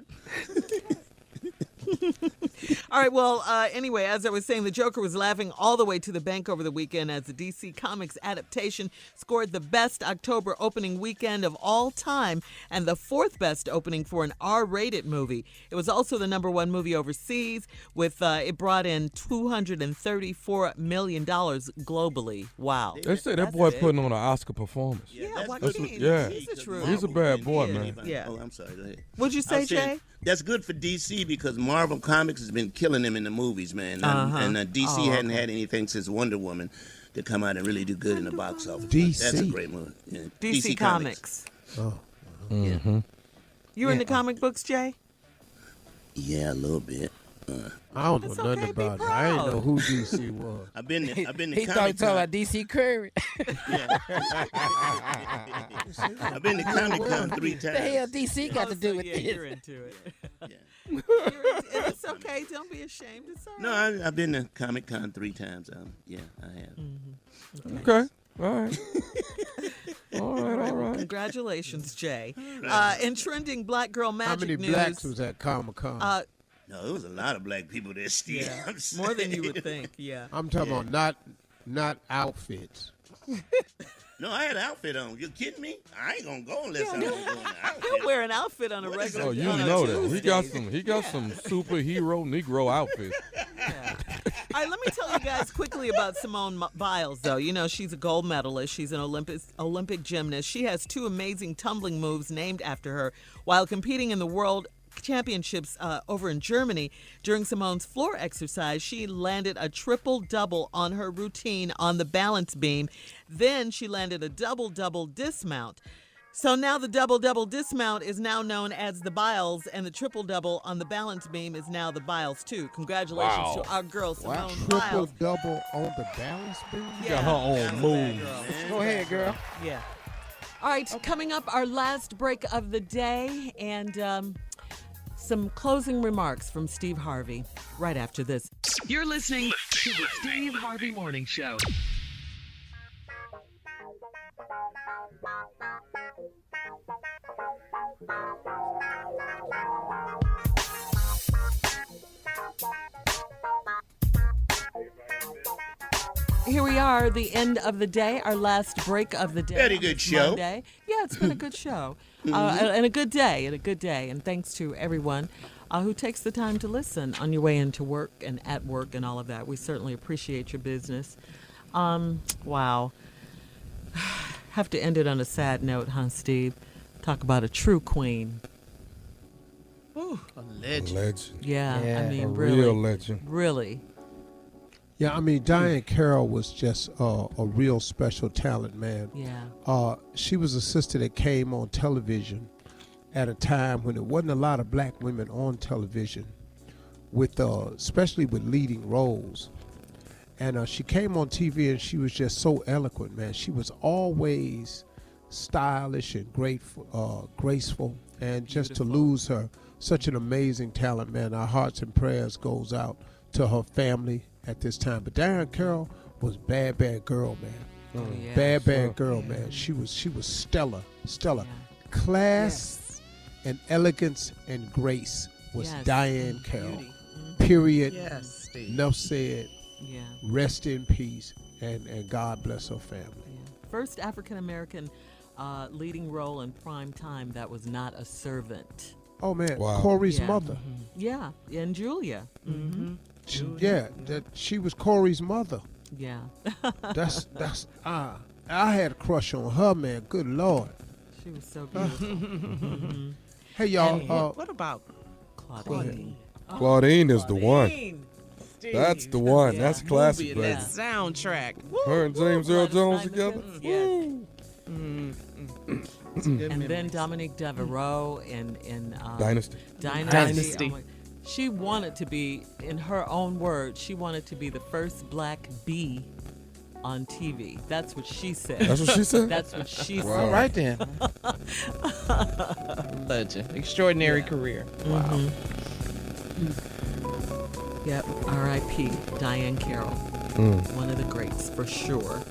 All right, well, anyway, as I was saying, the Joker was laughing all the way to the bank over the weekend as the DC Comics adaptation scored the best October opening weekend of all time and the fourth best opening for an R-rated movie. It was also the #1 movie overseas, with it brought in $234 million globally. Wow. They say that boy putting on an Oscar performance. Yeah, He's a bad boy, man. Yeah. Oh, I'm sorry. Go ahead. What'd you say, Jay? That's good for DC because Marvel Comics has been killing them in the movies, man. And DC hadn't had anything since Wonder Woman to come out and really do good in the box office. DC. That's a great movie. Yeah. DC Comics. Oh. Mm-hmm. You in the comic books, Jay? Yeah, a little bit. I don't know nothing about it. I didn't know who DC was. I've been to He Comic thought he talking about DC Curry. I've been to Comic Con 3 times. The hell DC got to do with this? You're into it. And it's okay. Don't be ashamed. It's all right. No, I've been to Comic Con 3 times. Yeah, I have. Okay. All right. All right. Congratulations, Jay. In trending Black Girl Magic How many news, blacks was at Comic-Con? No, there was a lot of black people there, Steve. Yeah, more than you would think. Yeah. I'm talking about not outfits. No, I had an outfit on. You kidding me? I ain't gonna go unless I'm going to go in an outfit. He'll wear an outfit on a regular. Oh, you know that. He got some superhero Negro outfits. Yeah. All right, let me tell you guys quickly about Simone Biles, though. You know, she's a gold medalist. She's an Olympic gymnast. She has 2 amazing tumbling moves named after her while competing in the World Championships over in Germany. During Simone's floor exercise, she landed a triple-double on her routine on the balance beam. Then she landed a double-double dismount. So now the double-double dismount is now known as the Biles, and the triple-double on the balance beam is now the Biles, too. Congratulations to our girl, Simone Biles. Triple-double on the balance beam? She got her own move. Go ahead, girl. Yeah. All right, coming up, our last break of the day, and some closing remarks from Steve Harvey right after this. You're listening to the Steve Harvey Morning Show. Here we are, the end of the day, our last break of the day. Very good show. Monday. Yeah, it's been a good show. And a good day, and thanks to everyone who takes the time to listen on your way into work and at work and all of that. We certainly appreciate your business. Wow. Have to end it on a sad note, huh, Steve? Talk about a true queen. Ooh. A legend. Yeah, I mean, a really. real legend. Really. Yeah, I mean, Diane Carroll was just a real special talent, man. Yeah. She was a sister that came on television at a time when there wasn't a lot of black women on television, with especially with leading roles. And she came on TV and she was just so eloquent, man. She was always stylish and graceful. And just to lose her, such an amazing talent, man. Our hearts and prayers goes out to her family at this time. But Diane Carroll was bad girl, man. Bad girl, man. She was stellar. Yeah. Class and elegance and grace was Diane Carroll. Period. Yes, Steve. Enough said. Yeah. Rest in peace, and God bless her family. Yeah. First African-American leading role in prime time that was not a servant. Oh, man. Wow. Corey's mother. Mm-hmm. Yeah, and Julia. Mm-hmm. She was Corey's mother. Yeah. I had a crush on her, man. Good Lord. She was so beautiful. Mm-hmm. Hey, y'all. What about Claudine? Claudine is the one. Steve. That's the one. Yeah. That's classic, Movie, baby. that soundtrack. Her and James Earl Jones together. Yeah. Good And then memories. Dominique Devereaux in Dynasty. Dynasty. Oh, she wanted to be, in her own words, she wanted to be the first black bee on TV. That's what she said. That's what she said? That's what she said. All right then. Legend. Extraordinary career. Wow. Yep. R.I.P. Diane Carroll. One of the greats for sure.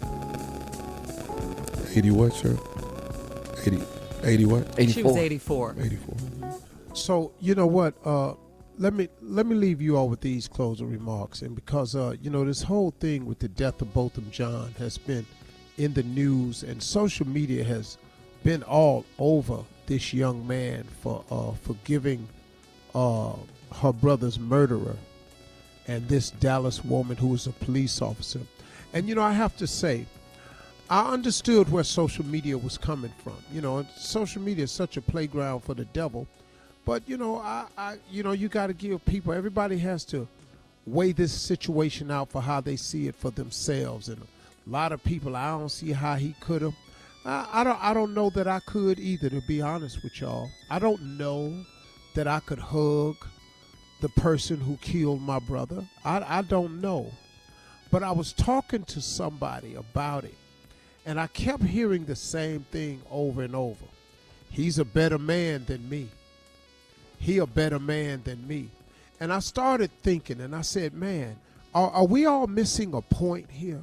80 what, sir? 80 what? 84. She was 84. 84. So, you know what? let me leave you all with these closing remarks, and because this whole thing with the death of Botham Jean has been in the news, and social media has been all over this young man for forgiving her brother's murderer and this Dallas woman who was a police officer. And I have to say, I understood where social media was coming from. Social media is such a playground for the devil. But you got to give people. Everybody has to weigh this situation out for how they see it for themselves. And a lot of people, I don't see how he could have. I don't know that I could either. To be honest with y'all, I don't know that I could hug the person who killed my brother. I don't know. But I was talking to somebody about it, and I kept hearing the same thing over and over. He's a better man than me. He a better man than me. And I started thinking, and I said, man, are we all missing a point here?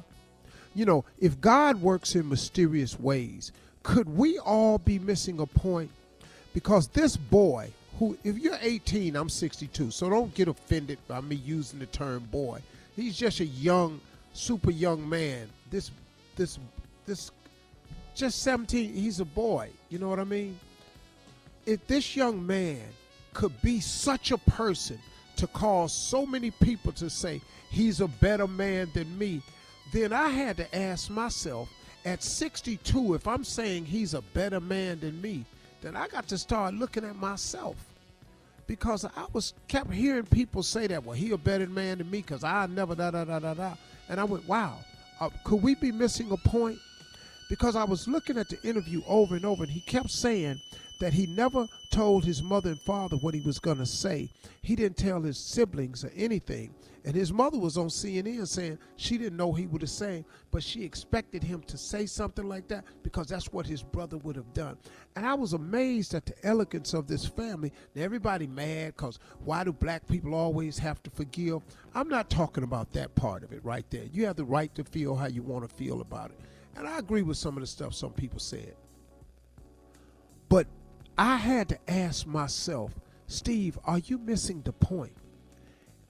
If God works in mysterious ways, could we all be missing a point? Because this boy, who, if you're 18, I'm 62, so don't get offended by me using the term boy. He's just a young, super young man. This just 17, he's a boy. You know what I mean? If this young man could be such a person to cause so many people to say he's a better man than me, then I had to ask myself, at 62, if I'm saying he's a better man than me, then I got to start looking at myself. Because I kept hearing people say that, well, he a better man than me because I never da-da-da-da-da. And I went, wow, could we be missing a point? Because I was looking at the interview over and over, and he kept saying that he never told his mother and father what he was going to say. He didn't tell his siblings or anything. And his mother was on CNN saying she didn't know he would have said, but she expected him to say something like that because that's what his brother would have done. And I was amazed at the elegance of this family. Now, everybody mad because why do black people always have to forgive? I'm not talking about that part of it right there. You have the right to feel how you want to feel about it. And I agree with some of the stuff some people said. But I had to ask myself, Steve, are you missing the point?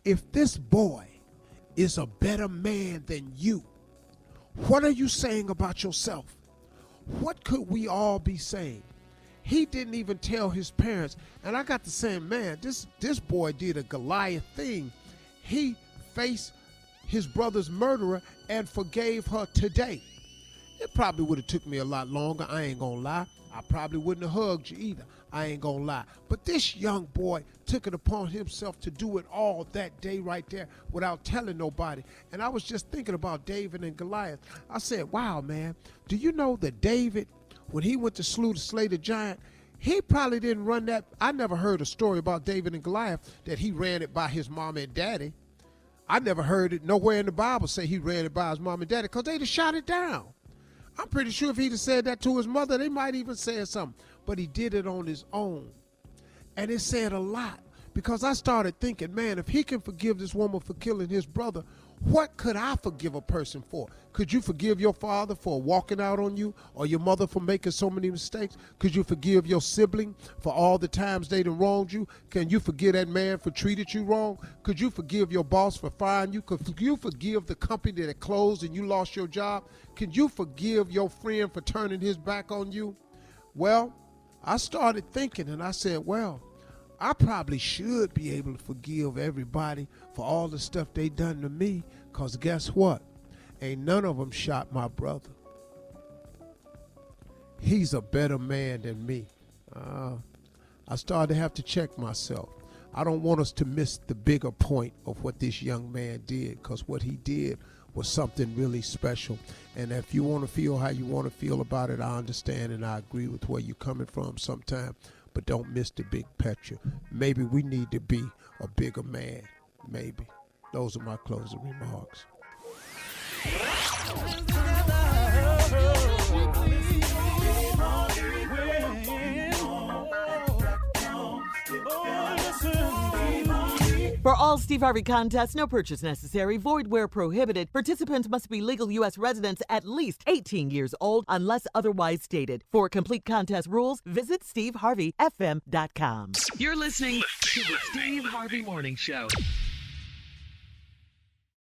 If this boy is a better man than you, what are you saying about yourself? What could we all be saying? He didn't even tell his parents. And I got to saying, man, this boy did a Goliath thing. He faced his brother's murderer and forgave her today. It probably would have took me a lot longer. I ain't gonna lie. I probably wouldn't have hugged you either. I ain't gonna lie. But this young boy took it upon himself to do it all that day right there without telling nobody. And I was just thinking about David and Goliath. I said, wow, man, do you know that David, when he went to slay the giant, he probably didn't run that. I never heard a story about David and Goliath that he ran it by his mom and daddy. I never heard it nowhere in the Bible say he ran it by his mom and daddy because they'd have shot it down. I'm pretty sure if he'd have said that to his mother, they might even say something. But he did it on his own. And it said a lot because I started thinking, man, if he can forgive this woman for killing his brother, what could I forgive a person for? Could you forgive your father for walking out on you or your mother for making so many mistakes? Could you forgive your sibling for all the times they done wronged you? Can you forgive that man for treated you wrong? Could you forgive your boss for firing you? Could you forgive the company that closed and you lost your job? Can you forgive your friend for turning his back on you? Well, I started thinking and I said, well, I probably should be able to forgive everybody for all the stuff they done to me, because guess what? Ain't none of them shot my brother. He's a better man than me. I started to have to check myself. I don't want us to miss the bigger point of what this young man did, because what he did was something really special. And if you want to feel how you want to feel about it, I understand and I agree with where you're coming from sometimes. But don't miss the big picture. Maybe we need to be a bigger man. Maybe. Those are my closing remarks. For all Steve Harvey contests, no purchase necessary, void where prohibited. Participants must be legal U.S. residents at least 18 years old unless otherwise stated. For complete contest rules, visit steveharveyfm.com. You're listening to the Steve Harvey Morning Show.